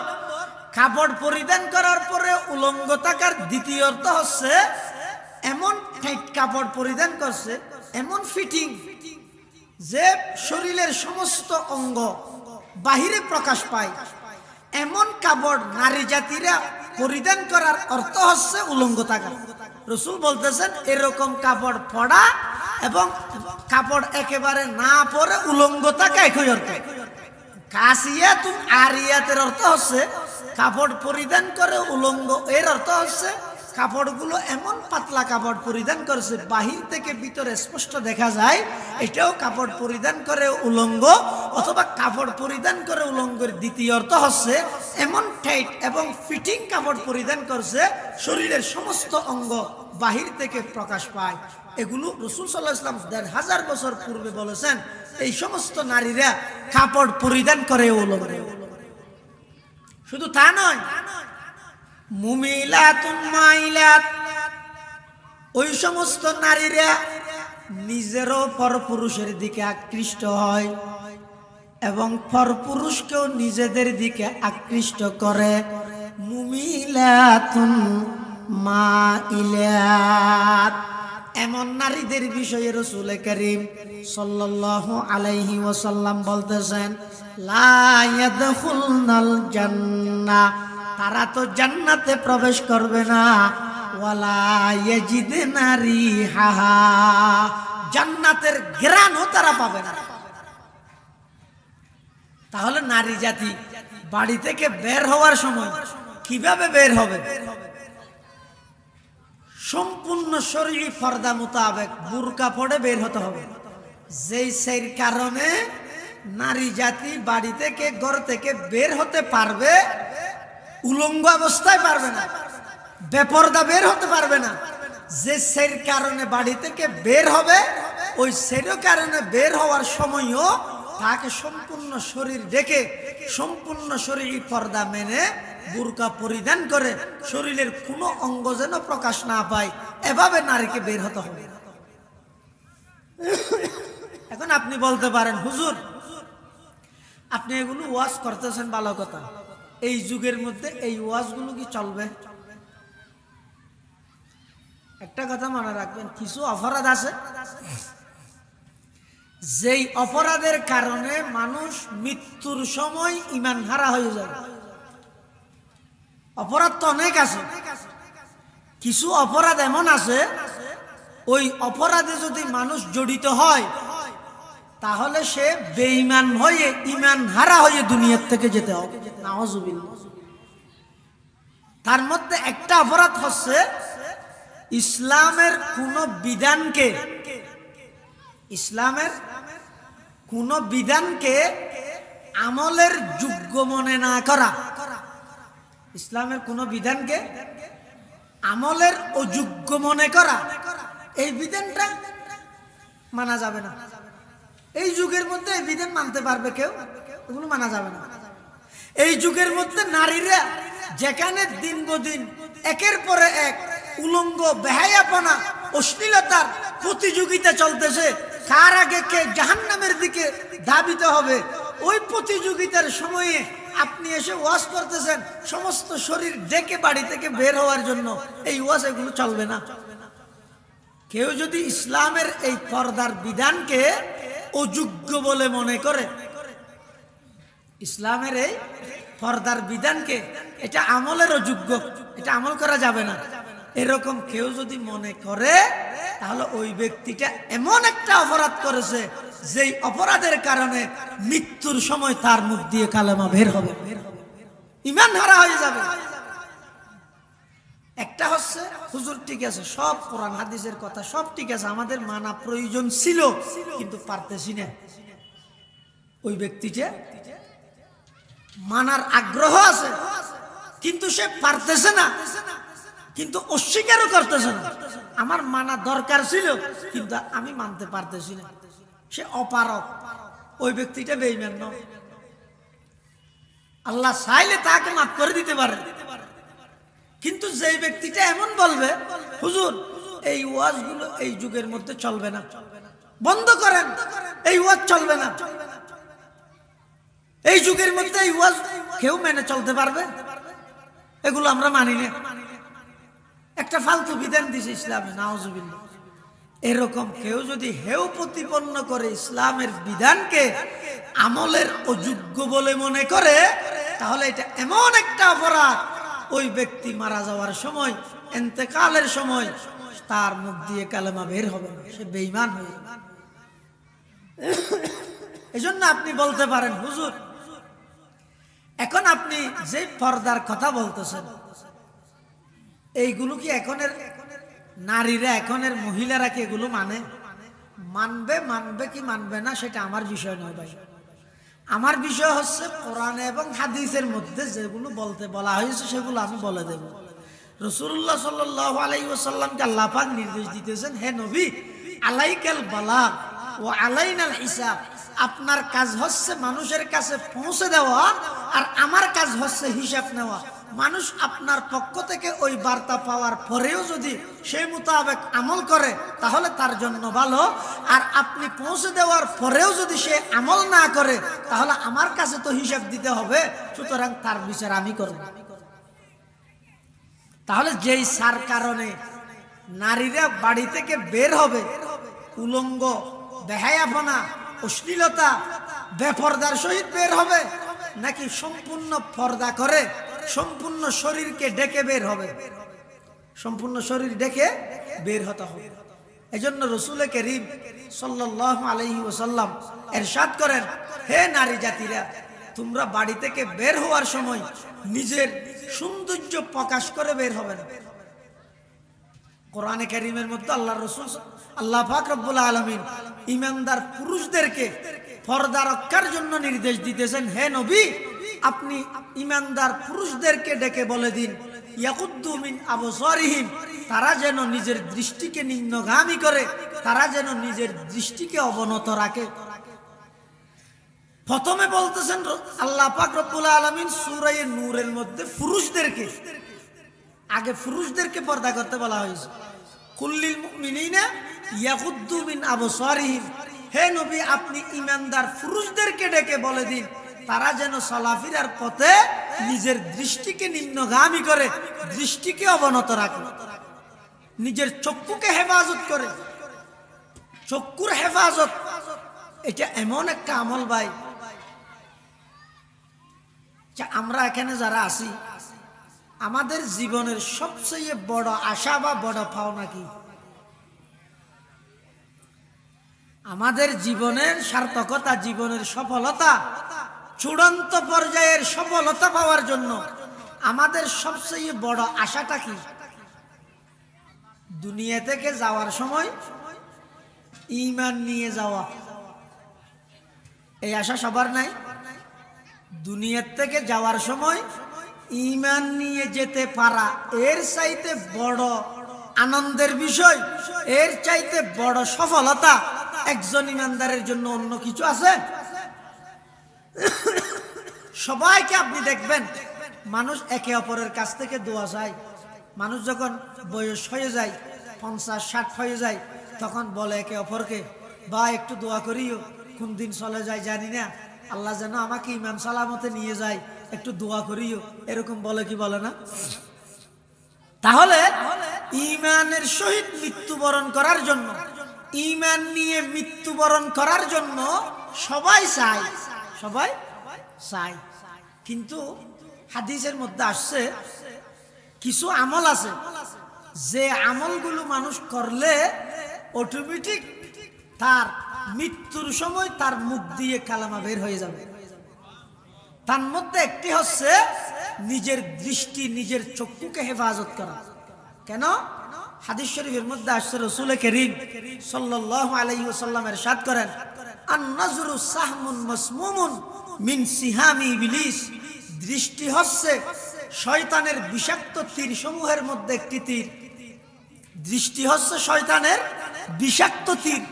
কাপড় পরিধান করার পরে উলঙ্গ থাকার দ্বিতীয় অর্থ হচ্ছে এমন টাইট কাপড় পরিধান করছে, এমন ফিটিং যে শরীরের সমস্ত অঙ্গ বাহিরে প্রকাশ পায়, এমন কাপড় নারী জাতিরা পরিধান করার অর্থ হচ্ছে উলঙ্গ থাকা। রসুল বলতেছেন এরকম কাপড় পরা এবং কাপড় একেবারে না পরে উলঙ্গ থাকা একই অর্থ। কাসিয়াতুন আরিয়াতের অর্থ হচ্ছে কাপড় পরিধান করে উলঙ্গ, এর অর্থ হচ্ছে কাপড়গুলো এমন পাতলা কাপড় পরিধান করেছে বাহির থেকে ভিতরে স্পষ্ট দেখা যায়, এটাও কাপড় পরিধান করে উলঙ্গ। অথবা কাপড় পরিধান করে উলঙ্গের দ্বিতীয় অর্থ হচ্ছে এমন টাইট এবং ফিটিং কাপড় পরিধান করছে শরীরের সমস্ত অঙ্গ বাহির থেকে প্রকাশ পায়। এগুলো রাসূল সাল্লাল্লাহু আলাইহি ওয়াসাল্লাম ১,৫০০ বছর পূর্বে বলেছেন এই সমস্ত নারীরা কাপড় পরিধান করে উলঙ্গ। শুধু তা নয়, মুমিলাতুন মাইলাত, ওই সমস্ত নারীরা নিজেরও পরপুরুষের দিকে আকৃষ্ট হয় এবং পরপুরুষকেও নিজেদের দিকে আকৃষ্ট করে। মুমিলাতুন মাইলাত, এমন নারীদের বিষয়ে রাসূল করিম সাল্লাল্লাহু আলাইহি ওয়াসাল্লাম বলতেছেন, লা ইয়াদখুলনাল জান্নাহ, তারা তো জান্নাতে প্রবেশ করবে না, ওয়ালা ইয়াজিদনা রিহাহা, জান্নাতের ঘ্রাণও তারা পাবে না। তাহলে নারী জাতি বাড়ি থেকে বের হওয়ার সময় কিভাবে বের হবে? সম্পূর্ণ শরীরী ফর্দা মোতাবেক বুরকা পরে বের হতে হবে। যেই সেই কারণে নারী জাতি বাড়ি থেকে ঘর থেকে বের হতে পারবে, উলঙ্গ অবস্থায় পারবে না, বেপরদা বের হতে পারবে না। যে সেই কারণে বাড়ি থেকে বের হবে, ওই সেই কারণে বের হওয়ার সময়ও তাকে সম্পূর্ণ শরীর ঢেকে সম্পূর্ণ শরীরী পর্দা মেনে বুরকা পরিধান করে শরীরের কোনো অঙ্গ যেন প্রকাশ না পায়, এভাবে নারীকে বের হতে হবে। এখন আপনি বলতে পারেন, হুজুর আপনি এগুলো ওয়াজ করতেছেন, ভালো কথা, এই যুগের মধ্যে এই ওয়াজগুলো কি চলবে? একটা কথা মনে রাখবেন, কিছু অপরাধ আছে যেই অপরাধের কারণে মানুষ মৃত্যুর সময় ঈমান হারা হয়ে যাবে। অপরাধ তো অনেক আছে, কিছু অপরাধ এমন আছে ওই অপরাধে যদি মানুষ জড়িত হয় তাহলে সে বেঈমান হয়ে ঈমান হারা হয়ে দুনিয়ার থেকে যেতে হবে, নাউজুবিল্লাহ। তার মধ্যে একটা অপরাধ হচ্ছে ইসলামের কোন বিধানকে, ইসলামের কোন বিধানকে আমলের যোগ্য মনে না করা, ইসলামের কোন বিধানকে আমলের অযোগ্য মনে করা, এই বিধানটা মানা যাবে না। এই যুগের মধ্যে এই বিধান মানতে পারবে কেউ? এগুলো মানা যাবে না। এই যুগের মধ্যে নারীরা যেখানে দিন দিন একের পরে এক উলঙ্গ, বেহায়াপনা, অশ্লীলতার প্রতিযোগিতা চলতেছে, কার আগে কে জাহান্নামের দিকে ধাবিত হবে, ওই প্রতিযোগিতার সময়ে আপনি এসে ওয়াজ করতেছেন সমস্ত শরীর ডেকে বাড়ি থেকে বের হওয়ার জন্য, এই ওয়াজ এগুলো চলবে না। কেউ যদি ইসলামের এই পর্দার বিধানকে অযোগ্য বলে মনে করে, ইসলামের এই পর্দার বিধানকে এটা আমলের অযোগ্য, এটা আমল করা যাবে না, এরকম কেউ যদি মনে করে তাহলে ওই ব্যক্তিটা এমন একটা অপরাধ করেছে যেই অপরাধের কারণে মৃত্যুর সময় তার মুখ দিয়ে কালেমা বের হবে, ঈমান হারা হয়ে যাবে। একটা হচ্ছে হুজুর ঠিক আছে, সব কোরআন হাদিসের কথা সব ঠিক আছে, আমাদের মানা প্রয়োজন ছিল কিন্তু পারতেছি না। ওই ব্যক্তিটা মানার আগ্রহ আছে কিন্তু সে পারতেছে না, কিন্তু অস্বীকারও করতেছে না। আমার মানা দরকার ছিল কিন্তু আমি মানতে পারতেছি না, সে অপারক। ওই ব্যক্তিটা বেঈমান নয়, আল্লাহ চাইলে তাকে মাফ করে দিতে পারে। কিন্তু যে ব্যক্তিটা এমন বলবে, হুজুর এই ওয়াজগুলো এই যুগের মধ্যে চলবে না, বন্ধ করেন, এই ওয়াজ চলবে না, এই যুগের মধ্যে এই ওয়াজ কেউ মেনে চলতে পারবে? এগুলো আমরা মানি না, একটা ফালতু বিধান দিছে ইসলামে, নাউজুবিল্লাহ। এরকম কেউ যদি হেউ প্রতিপন্ন করে ইসলামের বিধানকে আমলের অযোগ্য বলে মনে করে, তাহলে এটা এমন একটা অপরাধ ওই ব্যক্তি মারা যাওয়ার সময়, ইন্তেকালের সময় তার মুখ দিয়ে কালেমা বের হবে না, সে বেঈমান হয়ে যাবে। এজন্য আপনি বলতে পারেন, হুজুর এখন আপনি যে পর্দার কথা বলতেছেন, এইগুলো কি এখনের নারীরা, এখনের মহিলারা কি এগুলো মানবে কি মানবে না, সেটা আমার বিষয় নয় ভাই। আমার বিষয় হচ্ছে কোরআন এবং হাদিসের মধ্যে যেগুলো বলা হয়েছে সেগুলো আমি বলে দেব। রাসূলুল্লাহ সাল্লাল্লাহু আলাইহি ওয়াসাল্লামকে আল্লাহ পাক নির্দেশ দিতেছেন, হে নবী, আলাইকাল বালাগ ওয়া আলাইনাল হিসাব। আপনার কাজ হচ্ছে মানুষের কাছে পৌঁছে দেওয়া, আর আমার কাজ হচ্ছে হিসাব নেওয়া। মানুষ আপনার পক্ষ থেকে ওই বার্তা পাওয়ার পরেও যদি সেই মোতাবেক আমল করে তাহলে তার জন্য ভালো, আর আপনি পৌঁছে দেওয়ার পরেও যদি সে আমল না করে তাহলে আমার কাছে তো হিসাব দিতে হবে, সুতরাং তার বিচার আমি করব। তাহলে যেই সার কারণে নারীরা বাড়ি থেকে বের হবে উলঙ্গ, বেহায়াপনা, অশ্লীলতা, বেপরদার সহিত বের হবে, নাকি সম্পূর্ণ পর্দা করে সম্পূর্ণ শরীরকে ডেকে বের হবে? সম্পূর্ণ শরীর ডেকে বের হতে হবে। এজন্য রাসূল করিম সাল্লাল্লাহু আলাইহি ওয়াসাল্লাম ইরশাদ করেন, হে নারী জাতিরা, তোমরা বাড়ি থেকে বের হওয়ার সময় নিজের সৌন্দর্য প্রকাশ করে বের হবে না। কোরআনে কারীমের মধ্যে আল্লাহ পাক রব্বুল আলামিন ঈমানদার পুরুষদেরকে পর্দা রক্ষার জন্য নির্দেশ দিতেছেন, হে নবী, আপনি ঈমানদার পুরুষদেরকে ডেকে বলে দিন, ইয়াকুদ্দু মিন আবসারিহিম, তারা যেন নিজের দৃষ্টিকে নিম্নগামী করে, তারা যেন নিজের দৃষ্টিকে অবনত রাখে। প্রথমে বলতেছেন আল্লাহ পাক রব্বুল আলামিন সূরা নূরের মধ্যে পুরুষদেরকে, আগে পুরুষদেরকে পর্দা করতে বলা হয়েছে। কুল্লিল মুমিনিনা ইয়াকুদ্দু মিন আবসারিহিম, হে নবী, আপনি ঈমানদার পুরুষদেরকে ডেকে বলে দিন তারা যেন চলাফেরার পথে নিজের দৃষ্টিকে নিম্নগামী করে, দৃষ্টিকে অবনত রাখে, নিজের চক্ষুকে হেফাজত করে। চক্ষুর হেফাজত এটা এমন একটা আমল ভাই, যা আমরা এখানে যারা আছি আমাদের জীবনের সবচেয়ে বড় আশা বা বড় পাওনা কি? আমাদের জীবনের সার্থকতা, জীবনের সফলতা, চূড়ান্ত পর্যায়ের সফলতা পাওয়ার জন্য আমাদের সবচেয়ে বড় আশাটা কি? দুনিয়া থেকে যাওয়ার সময় ঈমান নিয়ে যাওয়া। এই আশা সবার নাই? দুনিয়া থেকে যাওয়ার সময় ঈমান নিয়ে যেতে পারা এর চাইতে বড় আনন্দের বিষয়, এর চাইতে বড় সফলতা একজন ঈমানদারের জন্য অন্য কিছু আছে? সবাইকে আপনি দেখবেন মানুষ একে অপরের কাছ থেকে দোয়া চায়। মানুষ যখন বয়স হয়ে যায়, 50-60 হয়ে যায়, তখন বলে একে অপরকে, বা একটু দোয়া করিও, কোন দিন চলে যায় জানি না, আল্লাহ যেন আমাকে ইমান সালামতে নিয়ে যায়, একটু দোয়া করিও, এরকম বলে কি বলে না? তাহলে ঈমানের সহিত মৃত্যুবরণ করার জন্য, ঈমান নিয়ে মৃত্যুবরণ করার জন্য সবাই চায়, সবাই চায়। কিন্তু হাদিসের মধ্যে আসছে কিছু আমল আছে যে আমলগুলো মানুষ করলে অটোমেটিক তার মৃত্যুর সময় তার মুখ দিয়ে কালেমা বের হয়ে যাবে। তার মধ্যে একটি হচ্ছে নিজের দৃষ্টি, নিজের চক্ষুকে হেফাজত করা। কেন? হাদিস শরীফের মধ্যে আসছে রাসূল করিম সাল্লাল্লাহু আলাইহি ওয়াসাল্লাম ইরশাদ করেন, আন-নাজরু সাহমুন মাসমুমুন মিন সিহামি ইবলিস, দৃষ্টি হচ্ছে শয়তানের বিষাক্ত তীর সমূহের মধ্যে একটি তীর। দৃষ্টি হচ্ছে শয়তানের বিষাক্ত তীর।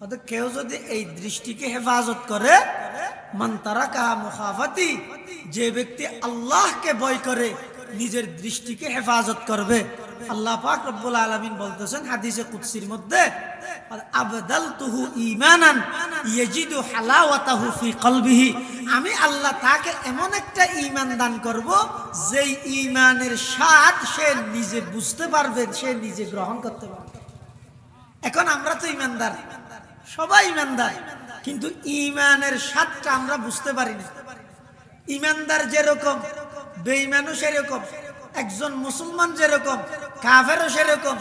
অর্থাৎ কেউ যদি এই দৃষ্টিকে হেফাজত করে, মান তারাকাহা মুখাফাতি, যে ব্যক্তি আল্লাহকে ভয় করে নিজের দৃষ্টিকে হেফাজত করবে, আল্লাহ পাক রব্বুল আলামিন বলতেছেন হাদিসে কুদসির মধ্যে, আবদালতুহু ঈমানান ইয়াজিদু হালাওয়াতাহু ফি কলবিহি, আমি আল্লাহ তাকে এমন একটা ঈমান দান করব যেই ঈমানের স্বাদ সে নিজে বুঝতে পারবে, সে নিজে গ্রহণ করতে পারবে। এখন আমরা তো ঈমানদার, সবাই ঈমানদার, কিন্তু ঈমানের স্বাদটা আমরা বুঝতে পারি না। ঈমানদার যেরকম বেঈমানও সেরকম, একজন মুসলমান যেরকম কাফেরও সেরকম।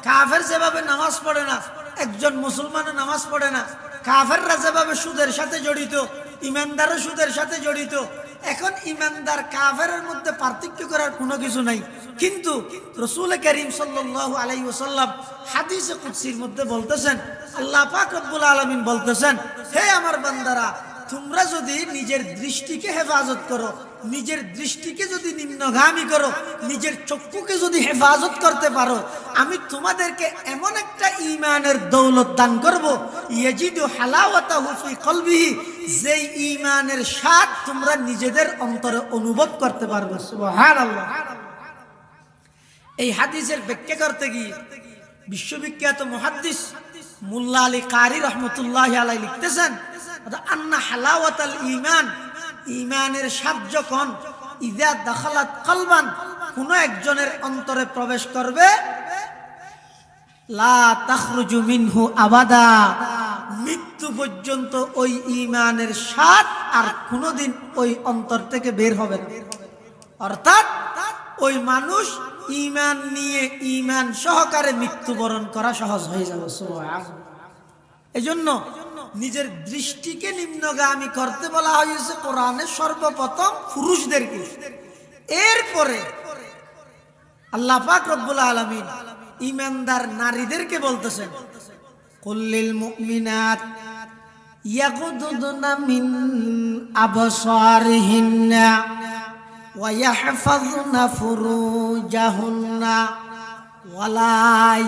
কাফের যেভাবে নামাজ পড়ে না, একজন মুসলমানও নামাজ পড়ে না। কাফেররা যেভাবে সুদের সাথে জড়িত, ইমানদারও সুদের সাথে জড়িত। এখন ইমানদার কাফেরের মধ্যে পার্থক্য করার কোনো কিছু নাই। কিন্তু রাসূল করিম সাল্লাল্লাহু আলাইহি ওয়াসাল্লাম হাদিসে কুদসির মধ্যে বলতেছেন, আল্লাহ পাক রব্বুল আলামিন বলতেছেন, হে আমার বান্দারা, তোমরা যদি নিজের দৃষ্টিকে হেফাজত করো, নিজের দৃষ্টিকে যদি নিম্নগামী করো, নিজের চক্ষুকে যদি হেফাজত করতে পারো, আমি তোমাদেরকে এমন একটা ঈমানের দৌলত দান করব, ইয়াজিদু হালাওয়াতাহু ফি কলবিহি, যেই ঈমানের স্বাদ তোমরা নিজেদের অন্তরে অনুভব করতে পারবে। সুবহানাল্লাহ। এই হাদিসের ব্যাখ্যা করতে গিয়ে বিশ্ববিখ্যাত মুহাদ্দিস মুল্লা আলী কারি রহমতুল্লাহি আলাইহি লিখতেছেন, আন্না হালাওয়াতাল ঈমান, ঈমানের স্বাদ যখন ইযা দাখালাত কলবান, কোন একজনের অন্তরে প্রবেশ করবে, লা তাখরুজু মিনহু আবাদা, মৃত্যু পর্যন্ত ওই ঈমানের স্বাদ আর কোনোদিন ওই অন্তর থেকে বের হবে না। অর্থাৎ ওই মানুষ ঈমান নিয়ে ঈমান সহকারে মৃত্যুবরণ করা সহজ হয়ে যাবে। সুবহানাল্লাহ। এজন্য নিজের দৃষ্টিকে নিম্নগামী করতে বলা হয়েছে কোরআনে সর্বপ্রথম পুরুষদেরকে, এরপরে আল্লাহ পাক রব্বুল আলামিন ঈমানদার নারীদেরকে বলতেছেন, কুল্লিল মুমিনাত ইয়াগুদুদনা মিন আবসারিহিন্না ওয়া ইয়াহফাযনা ফুরুজাহুন্না ওয়ালা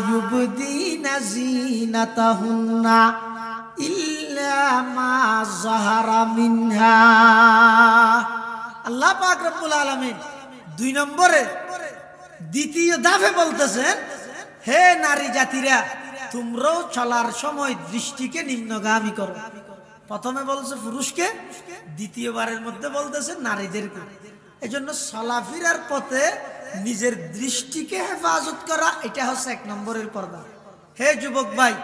ইউবদিনা যিনাতাহুন্না ইল্লা মা যাহারা মিনহা। আল্লাহ পাক রব্বুল আলামিন 2 নম্বরে দ্বিতীয় ধাপে বলতেছেন, হে নারী জাতিরা, তোমরাও চলার সময় দৃষ্টিকে নিম্নগামী করো। প্রথমে বলছে পুরুষকে, দ্বিতীয়বারের মধ্যে বলতেছে নারীদেরকে। এজন্য চলাফেরার পথে নিজের দৃষ্টিকে হেফাজত করা, এটা হচ্ছে 1 নম্বরের পর্দা। হে যুবক ভাই,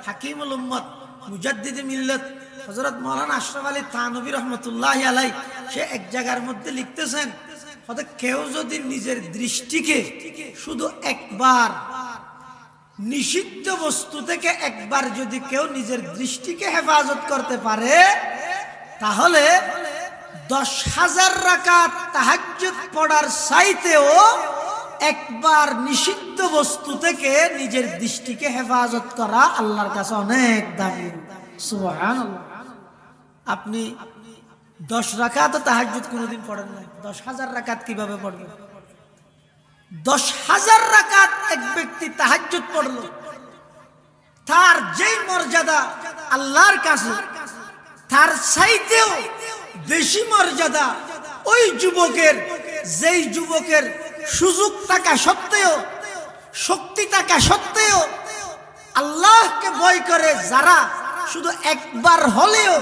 হাকিমুল উম্মত মুজাদ্দিদে মিল্লাত হযরত মাওলানা আশরাফ আলী থানভী রাহমাতুল্লাহি আলাইহি সে এক জায়গার মধ্যে লিখতেছেন, কেউ যদি নিজের দৃষ্টিকে শুধু একবার নিষিদ্ধ বস্তু থেকে একবার যদি কেউ নিজের দৃষ্টিকে হেফাজত করতে পারে, তাহলে 10,000 রাকাত তাহাজ্জুদ পড়ার চাইতেও একবার নিষিদ্ধ বস্তু থেকে নিজের দৃষ্টিকে হেফাজত করা আল্লাহর কাছে অনেক দামি। সুবহানাল্লাহ। আপনি 10 রাকাত তাহাজ্জুদ কোনোদিন পড়েন না, 10,000 রাকাত কিভাবে পড়বেন? 10,000 রাকাত এক ব্যক্তি তাহাজ্জুদ পড়লো, তার যেই মর্যাদা আল্লাহর কাছে, তার চাইতেও বেশি মর্যাদা ওই যুবকের, যেই যুবকের সুযোগ থাকা সত্ত্বেও, শক্তি থাকা সত্ত্বেও আল্লাহকে ভয় করে যারা শুধু একবার হলেও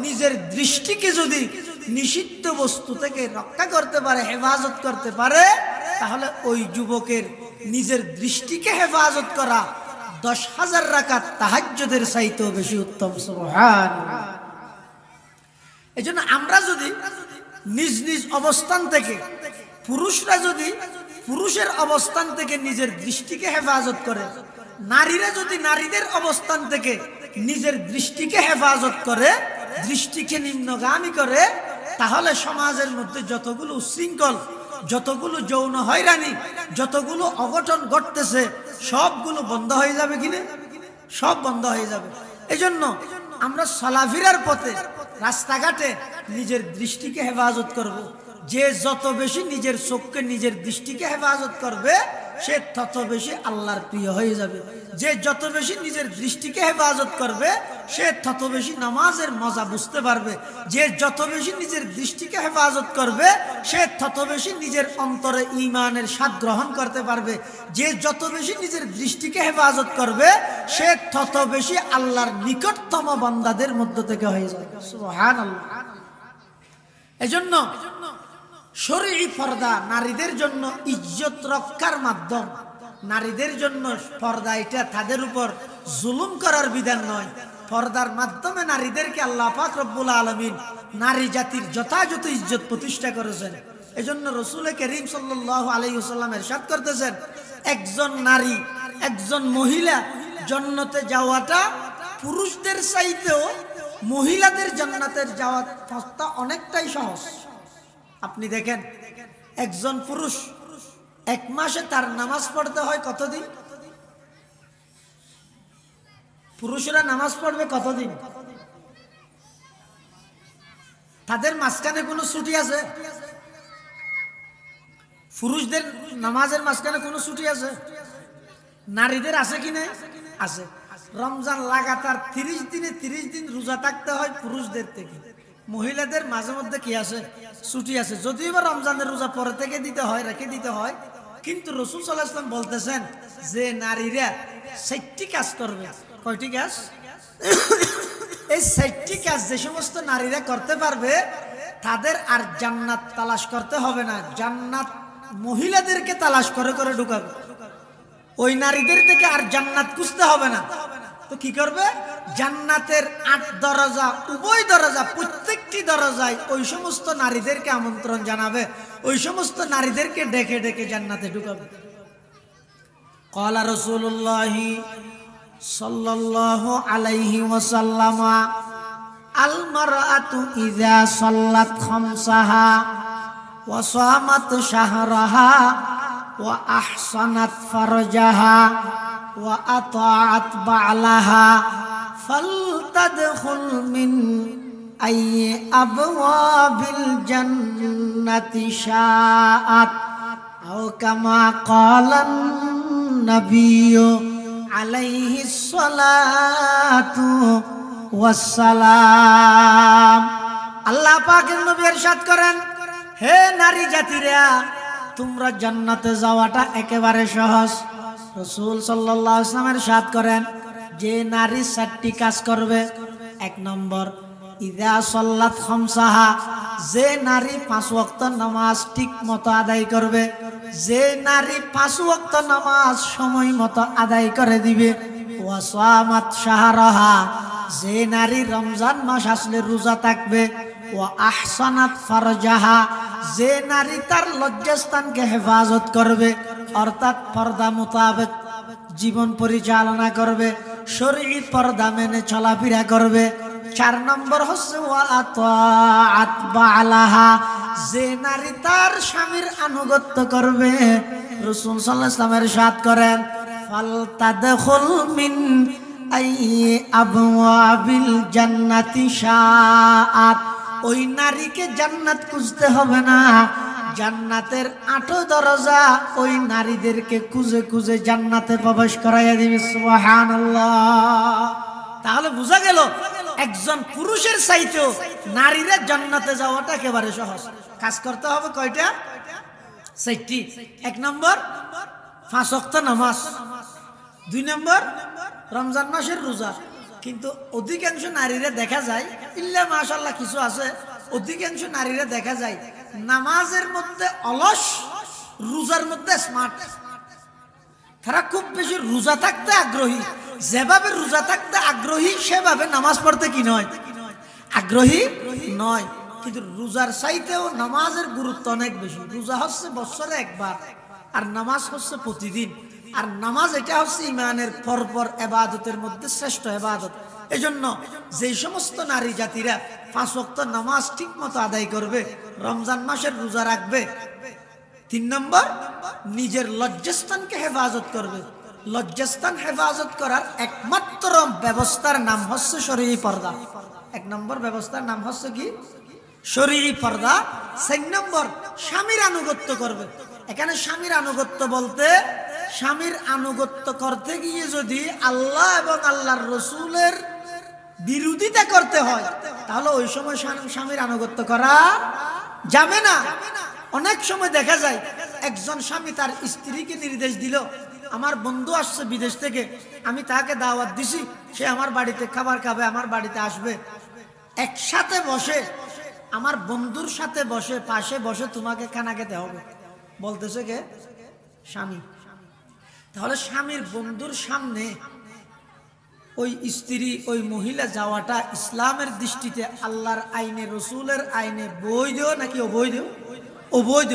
নিজের দৃষ্টিকে যদি নিষিদ্ধ বস্তু থেকে রক্ষা করতে পারে, হেফাজত করতে পারে, তাহলে ওই যুবকের নিজের দৃষ্টিকে হেফাজত করা 10,000 রাকাত তাহাজ্জুদের চাইতেও বেশি উত্তম। সুবহানাল্লাহ। এজন্য আমরা যদি নিজ নিজ অবস্থান থেকে, পুরুষরা যদি পুরুষের অবস্থান থেকে নিজের দৃষ্টিকে হেফাজত করে, নারীরা যদি নারীদের অবস্থান থেকে নিজের দৃষ্টিকে হেফাজত করে, দৃষ্টিকে নিম্নগামী করে, তাহলে সমাজের মধ্যে যতগুলো উচ্ছৃঙ্খল, যতগুলো যৌন হয়রানি, যতগুলো অঘটন ঘটতেছে, সবগুলো বন্ধ হয়ে যাবে। কিনা? সব বন্ধ হয়ে যাবে। এজন্য আমরা চলাফেরার পথে, রাস্তাঘাটে নিজের দৃষ্টিকে হেফাজত করব। যে যত বেশি নিজের চোখকে, নিজের দৃষ্টিকে হেফাজত করবে, সে তত বেশি আল্লাহর প্রিয় হয়ে যাবে। যে যত বেশি নিজের দৃষ্টিকে হেফাজত করবে, সে তত বেশি নামাজের মজা বুঝতে পারবে। যে যত বেশি নিজের দৃষ্টিকে হেফাজত করবে, সে তত বেশি নিজের অন্তরে ঈমানের স্বাদ গ্রহণ করতে পারবে। যে যত বেশি নিজের দৃষ্টিকে হেফাজত করবে, সে তত বেশি আল্লাহর নিকটতম বান্দাদের মধ্য থেকে হয়ে যাবে। সুবহানাল্লাহ। এজন্য শরঈ পর্দা নারীদের জন্য ইজ্জত রক্ষার মাধ্যম। নারীদের জন্য পর্দা এটা তাদের উপর জুলুম করার বিধান নয়। পর্দার মাধ্যমে নারীদেরকে আল্লাহ পাক রব্বুল আলামিন নারী জাতির যথাযথ ইজ্জত প্রতিষ্ঠা করেছেন। এজন্য রাসূল করিম সাল্লাল্লাহু আলাইহি ওয়াসাল্লাম ইরশাদ করতেছেন, একজন নারী, একজন মহিলা জান্নাতে যাওয়াটা পুরুষদের চাইতেও মহিলাদের জান্নাতের যাওয়ার পথটা অনেকটাই সহজ। আপনি দেখেন, একজন পুরুষ এক মাসে তার নামাজ পড়তে হয় কতদিন? পুরুষরা নামাজ পড়বে কতদিন? তাদের মাঝখানে কোনো ছুটি আছে? পুরুষদের নামাজের মাঝখানে কোনো ছুটি আছে? নারীদের আছে কি নাই? আছে। রমজান লাগাতার 30 দিনে 30 দিন রোজা থাকতে হয় পুরুষদের থেকে। মহিলাদের মাঝে মধ্যে কি আছে? ছুটি আছে। যদিও বা রমজানের রোজা পরে থেকে দিতে হয়, রেখে দিতে হয়, কিন্তু রাসূল সাল্লাল্লাহু আলাইহি ওয়াসাল্লাম বলতেছেন যে নারীরা 6টি কাজ করবে। কয়টি কাজ? এই 6টি কাজ যে সমস্ত নারীরা করতে পারবে তাদের আর জান্নাত তালাশ করতে হবে না, জান্নাত মহিলাদেরকে তালাশ করে করে ঢুকাবে। ওই নারীদের থেকে আর জান্নাত খুঁজতে হবে না। তো কি করবে? জান্নাতের 8 দরজা, উভয় দরজা, প্রত্যেকটি দরজায় ওই সমস্ত নারীদেরকে আমন্ত্রণ জানাবে, ওই সমস্ত নারীদেরকে ডেকে ডেকে জান্নাতে ঢুকাবে। ক্বালা রাসূলুল্লাহ সাল্লাল্লাহু আলাইহি ওয়াসাল্লাম, আল মারআতু ইযা সাল্লাত খামসাহা ওয়া সামাত শাহরাহা ওয়া আহসানাত ফারজাহা ওয়া আতাআত বা'লাহা ফালতাদখুল মিন আইয়ি আবওয়াবিল জান্নাতি শাআত আও কামা ক্বালান নাবিয়্যু আলাইহিস সালাতু ওয়াস সালাম। আল্লাহ পাকের নবী ইরশাদ করেন, হে নারী জাতিরা, তোমরা জান্নাতে যাওয়াটা একেবারে সহজ। রাসূল সাল্লাল্লাহু আলাইহি ওয়াসাল্লাম ইরশাদ করেন, যে নারী 4টি কাজ করবে। 1 নম্বর, ইযা সাল্লাত খামসাহা, যে নারী 5 ওয়াক্ত নামাজ ঠিক মতো আদায় করবে, যে নারী 5 ওয়াক্ত নামাজ সময় মতো আদায় করে দিবে। ওয়া সামাত শাহরাহা, যে নারী রমজান মাস আসলে রোজা থাকবে। ওয়া আহসানাত ফারজাহা, যে নারী তার লজ্জাস্থানকে হেফাজত করবে, অর্থাৎ পর্দা মোতাবেক জীবন পরিচালনা করবে, শরঈ পর্দা মেনে চলাফেরা করবে। 4 নম্বর হচ্ছে ওয়া আতাআত বা'লাহা, যে নারী তার স্বামীর আনুগত্য করবে। রাসূল সাল্লাল্লাহু আলাইহি ওয়াসাল্লাম ইরশাদ করেন, ফালতাদখুল মিন আইয়ি আবওয়াবিল জান্নাতি শাআত, ওই নারীকে জান্নাত খুঁজতে হবে না, জান্নাতের 8 দরজা ওই নারীদেরকে খুঁজে খুঁজে জান্নাতে প্রবেশ করাইয়া দিবে। সুবহানাল্লাহ। তাহলে বোঝা গেল একজন পুরুষের চাইতেও নারীরা জান্নাতে যাওয়াটা একেবারে সহজ। কাজ করতে হবে কয়টা? 4টি। 1 নম্বর 5 ওয়াক্ত নামাজ, 2 নম্বর রমজান মাসের রোজা। কিন্তু অধিকাংশ নারীরা দেখা যায়, ইল্লা মাশাআল্লাহ কিছু আছে, অধিকাংশ নারীরা দেখা যায় নামাজের মধ্যে অলস, রোজার মধ্যে স্মার্ট। তারা খুব বেশি রোজা থাকতে আগ্রহী, যেভাবে রোজা থাকতে আগ্রহী সেভাবে নামাজ পড়তে কি নয়, আগ্রহী নয়। কিন্তু রোজার চাইতেও নামাজের গুরুত্ব অনেক বেশি। রোজা হচ্ছে বছরে একবার, আর নামাজ হচ্ছে প্রতিদিন। আর নামাজ এটা হচ্ছে ইমানের পরপর ইবাদতের মধ্যে শ্রেষ্ঠ ইবাদত। এজন্য যে সমস্ত নারী জাতিরা 5 ওয়াক্ত নামাজ ঠিক মতো আদায় করবে, রমজান মাসের রোজা রাখবে। 3 নম্বর, নিজের লজ্জাস্থানকে হেফাজত করবে। লজ্জাস্থান হেফাজত করার একমাত্র ব্যবস্থার নাম হচ্ছে শরঈ পর্দা। 1 নম্বর ব্যবস্থার নাম হচ্ছে কি? শরঈ পর্দা। 4 নম্বর, স্বামীর আনুগত্য করবে। এখানে স্বামীর আনুগত্য বলতে, স্বামীর আনুগত্য করতে গিয়ে যদি আল্লাহ এবং আল্লাহর রসুলের বিরোধিতা করতে হয়, তাহলে ওই সময় স্বামীর আনুগত্য করা যাবে না। অনেক সময় দেখা যায় একজন স্বামী তার স্ত্রীকে নির্দেশ দিল, আমার বন্ধু আসছে বিদেশ থেকে, আমি তাকে দাওয়াত দিছি, সে আমার বাড়িতে খাবার খাবে, আমার বাড়িতে আসবে, একসাথে বসে আমার বন্ধুর সাথে বসে পাশে বসে তোমাকে খানা খেতে হবে, বলতেছে কে? স্বামী। তাহলে স্বামীর বন্ধুর সামনে ওই স্ত্রী, ওই মহিলা যাওয়াটা ইসলামের দৃষ্টিতে, আল্লাহর আইনে, রসুলের আইনে বৈধ নাকি অবৈধ? অবৈধ।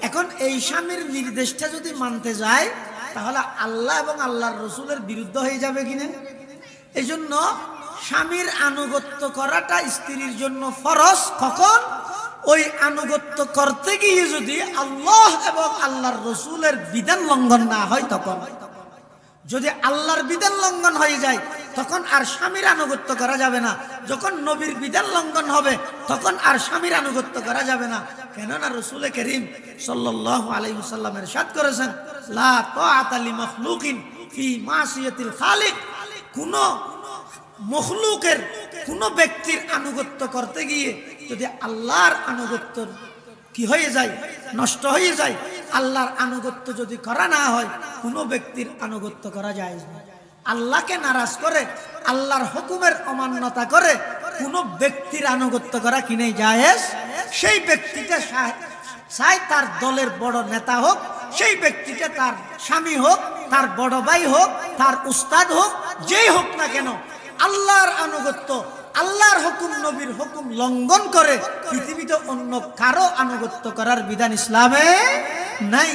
এখন এই স্বামীর নির্দেশটা যদি মানতে যায় তাহলে আল্লাহ এবং আল্লাহর রসুলের বিরুদ্ধ হয়ে যাবে কিনা? এই জন্য স্বামীর আনুগত্য করাটা স্ত্রীর জন্য ফরজ। কখন? ওই আনুগত্য করতে গিয়ে যদি আল্লাহ এবং আল্লাহর রসুলের বিধান লঙ্ঘন না হয় তখন। যদি আল্লাহর বিধান লঙ্ঘন হয়ে যায় তখন আর স্বামীর আনুগত্য করা যাবে না। যখন নবীর বিধান লঙ্ঘন হবে তখন আর স্বামীর আনুগত্য করা যাবে না। কেননা রাসূল করিম সাল্লাল্লাহু আলাইহি ওয়াসাল্লাম ইরশাদ করেছেন, লা তাআতা লিমাখলুকিন ফি মাসিয়াতিল খালিক। কোন মখলুকের, কোন ব্যক্তির আনুগত্য করতে গিয়ে যদি আল্লাহর আনুগত্য কি হয়ে যায়, নষ্ট হয়ে যায়, আল্লাহর আনুগত্য যদি করা না হয়, কোনো ব্যক্তির আনুগত্য করা যায় না। আল্লাহকে নারাজ করে, আল্লাহর হুকুমের অমান্যতা করে কোনো ব্যক্তির আনুগত্য করা কি নেই জায়েজ। সেই ব্যক্তিটা চাই তার দলের বড় নেতা হোক, সেই ব্যক্তিটা তার স্বামী হোক, তার বড় ভাই হোক, তার উস্তাদ হোক, যেই হোক না কেন, আল্লাহর আনুগত্য, আল্লাহর হুকুম, নবীর হুকুম লঙ্ঘন করে পৃথিবীতে অন্য কারো আনুগত্য করার বিধান ইসলামে নাই।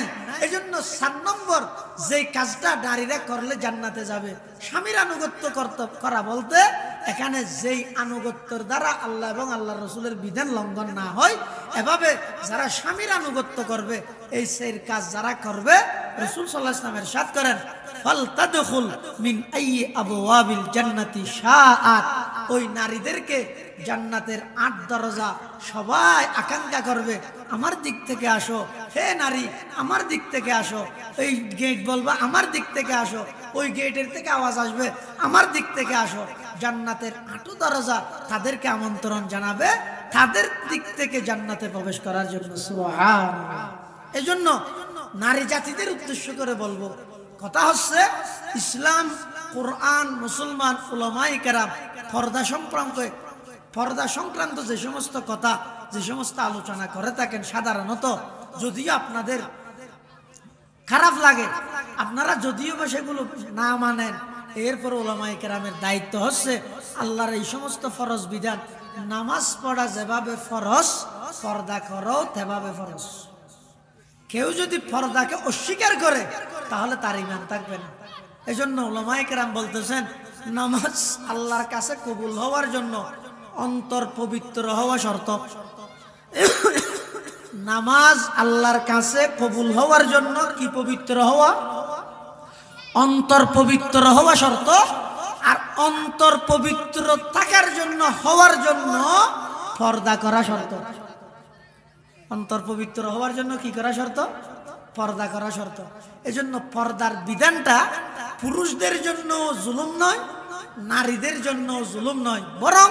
এজন্য 7 নম্বর যে কাজটা নারীরা করলে জান্নাতে যাবে, স্বামীর আনুগত্য করা বলতে এখানে যেই আনুগত্যের দ্বারা আল্লাহ এবং আল্লাহর রাসূলের বিধান লঙ্ঘন না হয়, এভাবে যারা স্বামীর আনুগত্য করবে, এই সেই কাজ যারা করবে, রাসূল সাল্লাল্লাহু আলাইহি ওয়াসাল্লাম ইরশাদ করেন, ফালতাদখুল মিন আইয়ি আবওয়াবিল জান্নাতি শাআত। ওই নারীদেরকে জান্নাতের 8 দরজা সবাই আকাঙ্ক্ষা করবে, আমার দিক থেকে আসো, হে নারী আমার দিক থেকে আসো। ওই গেট বলবা আমার দিক থেকে আসো, ওই গেটের থেকে আওয়াজ আসবে আমার দিক থেকে আসো। জান্নাতের 8 দরজা তাদেরকে আমন্ত্রণ জানাবে তাদের দিক থেকে জান্নাতে প্রবেশ করার জন্য। সুবহানাল্লাহ। এজন্য নারী জাতিদের উদ্দেশ্য করে বলবো, কথা হচ্ছে ইসলাম, কোরআন, মুসলমান, উলামায়ে কেরাম পর্দা সংক্রান্ত যে সমস্ত কথা, যে সমস্ত আলোচনা করে থাকেন, সাধারণত যদিও আপনাদের খারাপ লাগে, আপনারা যদিও বা সেগুলো না মানেন, এরপর উলামায়ে কেরামের দায়িত্ব হচ্ছে আল্লাহর এই সমস্ত ফরজ বিধান, নামাজ পড়া যেভাবে ফরজ, পর্দা করো তেভাবে ফরজ। কেউ যদি পর্দাকে অস্বীকার করে তাহলে তার ঈমান থাকবে না। এজন্য উলামায়ে কেরাম বলতেছেন, নামাজ আল্লাহর কাছে কবুল হওয়ার জন্য অন্তর পবিত্র হওয়া শর্ত। নামাজ আল্লাহর কাছে কবুল হওয়ার জন্য কি পবিত্র হওয়া? অন্তর পবিত্র হওয়া শর্ত। আর অন্তর পবিত্র থাকার জন্য, হওয়ার জন্য পর্দা করা শর্ত। অন্তর পবিত্র হওয়ার জন্য কি করা শর্ত? পর্দা করা শর্ত। এজন্য পর্দার বিধানটা পুরুষদের জন্য জুলুম নয়, নারীদের জন্য জুলুম নয়, বরং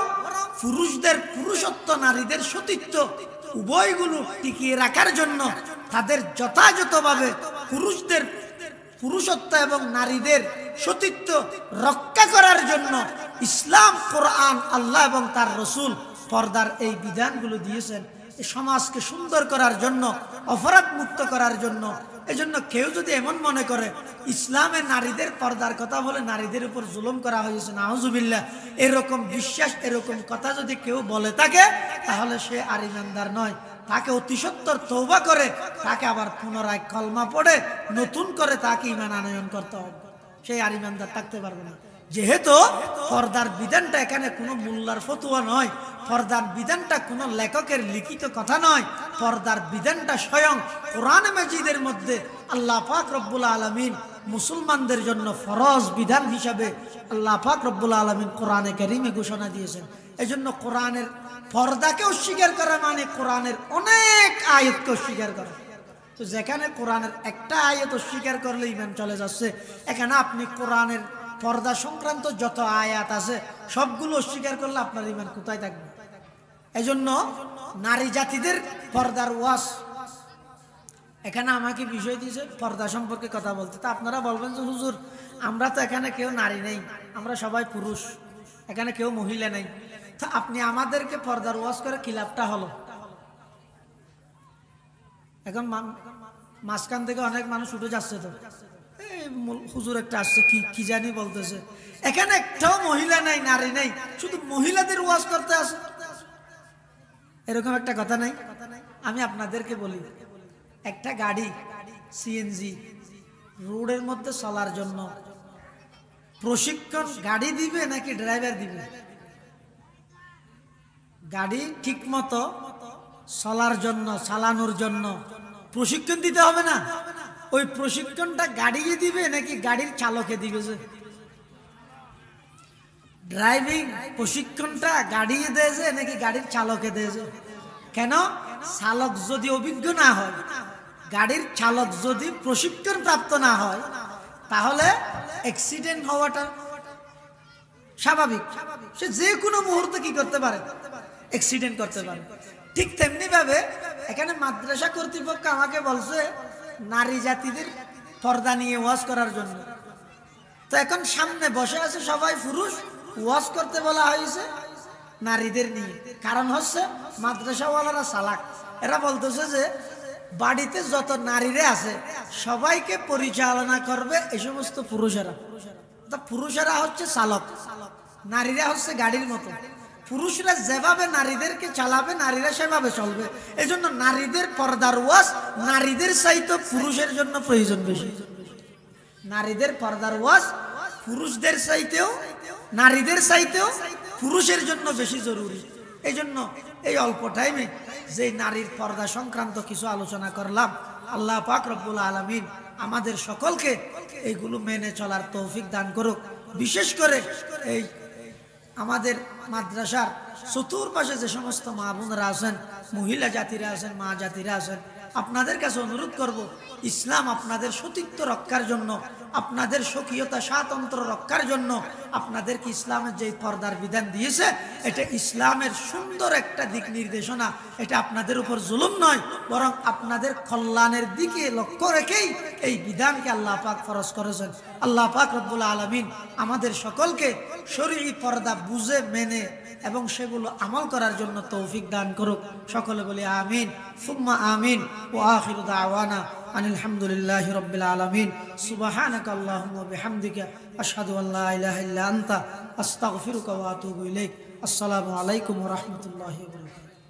পুরুষদের পুরুষত্ব, নারীদের সতীত্ব, উভয়গুলো টিকিয়ে রাখার জন্য, তাদের যথাযথভাবে পুরুষদের পুরুষত্ব এবং নারীদের সতীত্ব রক্ষা করার জন্য ইসলাম, কোরআন, আল্লাহ এবং তার রসুল পর্দার এই বিধানগুলো দিয়েছেন, সমাজকে সুন্দর করার জন্য, অপরাধ মুক্ত করার জন্য। এজন্য কেউ যদি এমন মনে করে ইসলামে নারীদের পর্দার কথা বলে নারীদের উপর জুলুম করা হয়েছে, নাউজুবিল্লাহ, এরকম বিশ্বাস, এরকম কথা যদি কেউ বলে থাকে, তাহলে সে আর ঈমানদার নয়। তাকে অতি সত্বর তওবা করে, তাকে আবার পুনরায় কলমা পড়ে নতুন করে তাকে ঈমান আনয়ন করতে হবে। সে আর ঈমানদার থাকতে পারবে না। যেহেতু পর্দার বিধানটা এখানে কোনো মোল্লার ফতোয়া নয়, পর্দার বিধানটা কোনো লেখকের লিখিত কথা নয়, পর্দার বিধানটা স্বয়ং কোরআনে মাজিদের মধ্যে আল্লাহ পাক রব্বুল আলামিন মুসলমানদের জন্য ফরজ বিধান হিসাবে আল্লাহ পাক রব্বুল আলামিন কোরআনে কারীমে ঘোষণা দিয়েছেন। এজন্য কোরআনের পর্দাকে অস্বীকার করা মানে কোরআনের অনেক আয়াতকে অস্বীকার করা। তো যেখানে কোরআনের একটা আয়াত অস্বীকার করলে ঈমান চলে যাচ্ছে, এখানে আপনি কোরআনের পর্দা সংক্রান্ত যত আয়াত আছে সবগুলো অস্বীকার করলে আপনার ঈমান কোথায় থাকবে? এজন্য নারী জাতিদের পর্দার ওয়াজ, এখানে আমাকে বিষয় দিয়েছে পর্দা সম্পর্কে কথা বলতে। তা আপনারা বলবেন যে হুজুর, আমরা তো এখানে কেউ নারী নেই, আমরা সবাই পুরুষ, এখানে কেউ মহিলা নেই, তো আপনি আমাদেরকে পর্দার ওয়াজ করে কি লাভটা হলো? এখন মাঝখান থেকে অনেক মানুষ উঠে যাচ্ছে, তো হুজুর একটা আসছে কি জানি বলতেছে, এখানে একটাও মহিলা নাই, নারী নেই, শুধু মহিলাদের ওয়াজ করতে আসে, এরকম একটা কথা নাই? আমি আপনাদেরকে বলি, একটা গাড়ি সিএনজি রোডের মধ্যে চলার জন্য প্রশিক্ষণ গাড়ি দিবে নাকি ড্রাইভার দিবে? গাড়ি ঠিক মতো চলার জন্য, চালানোর জন্য প্রশিক্ষণ দিতে হবে না? ওই প্রশিক্ষণটা গাড়ি দিবে নাকি গাড়ির চালকে দিবে? যে ড্রাইভিং প্রশিক্ষণটা গাড়ি দেয় নাকি গাড়ির চালকে দেয়? কেন? চালক যদি অভিজ্ঞ না হয়, গাড়ির চালক যদি প্রশিক্ষণ প্রাপ্ত না হয়, তাহলে অ্যাক্সিডেন্ট হওয়াটা স্বাভাবিক। সে যে কোনো মুহূর্তে কি করতে পারে? অ্যাক্সিডেন্ট করতে পারে। ঠিক তেমনি ভাবে এখানে মাদ্রাসা কর্তৃপক্ষ আমাকে বলছে নারী জাতিদের পর্দা নিয়ে ওয়াজ করার জন্য। তো এখন সামনে বসে আছে সবাই পুরুষ, ওয়াজ করতে বলা হয়েছে নারীদের নিয়ে। কারণ হচ্ছে মাদ্রাসাওয়ালারা চালাক, এরা বলতেছে যে বাড়িতে যত নারীরা আছে সবাইকে পরিচালনা করবে এই সমস্ত পুরুষেরা। পুরুষেরা হচ্ছে চালক, নারীরা হচ্ছে গাড়ির মতো। পুরুষরা যেভাবে নারীদেরকে চালাবে নারীরা সেভাবে চলবে। এই জন্য নারীদের পর্দার ওয়াজ নারীদের চাইতে পুরুষের জন্য প্রয়োজন বেশি। নারীদের পর্দার ওয়াজ পুরুষদের চাইতেও, নারীদের চাইতেও পুরুষের জন্য বেশি জরুরি। এই জন্য এই অল্প টাইমে যে নারীর পর্দা সংক্রান্ত কিছু আলোচনা করলাম, আল্লাহ পাক রব্বুল আলামিন আমাদের সকলকে এইগুলো মেনে চলার তৌফিক দান করুক। বিশেষ করে এই আমাদের মাদ্রাসার চতুর্পাশে যে সমস্ত মা বোনরা আছেন, মহিলা জাতিরা আছেন, মা জাতিরা আছেন, আপনাদের কাছে অনুরোধ করব, ইসলাম আপনাদের সতীত্ব রক্ষার জন্য, আপনাদের স্বকীয়তা স্বাতন্ত্র রক্ষার জন্য আপনাদেরকে ইসলামের যে পর্দার বিধান দিয়েছে, এটা ইসলামের সুন্দর একটা দিক নির্দেশনা। এটা আপনাদের উপর জুলুম নয়, বরং আপনাদের কল্যাণের দিকে লক্ষ্য রেখেই এই বিধানকে আল্লাহ পাক ফরজ করেছেন। আল্লাহ পাক রব্বুল আলামিন আমাদের সকলকে শরঈ পর্দা বুঝে মেনে এবং সেগুলো আমল করার জন্য তৌফিক দান করুক। সকলে বলি আমিন সুম্মা আমিন। ওয়া আখিরু দাওয়ানা আনিল হামদুলিল্লাহি রাব্বিল আলামিন। সুবহানাকা আল্লাহুম্মা বিহামদিকা আশহাদু আল লা ইলাহা ইল্লা আনতা আস্তাগফিরুকা ওয়া আতুবু ইলাইক। আসসালামু আলাইকুম ওয়া রাহমাতুল্লাহি ওয়া বারাকাতুহু।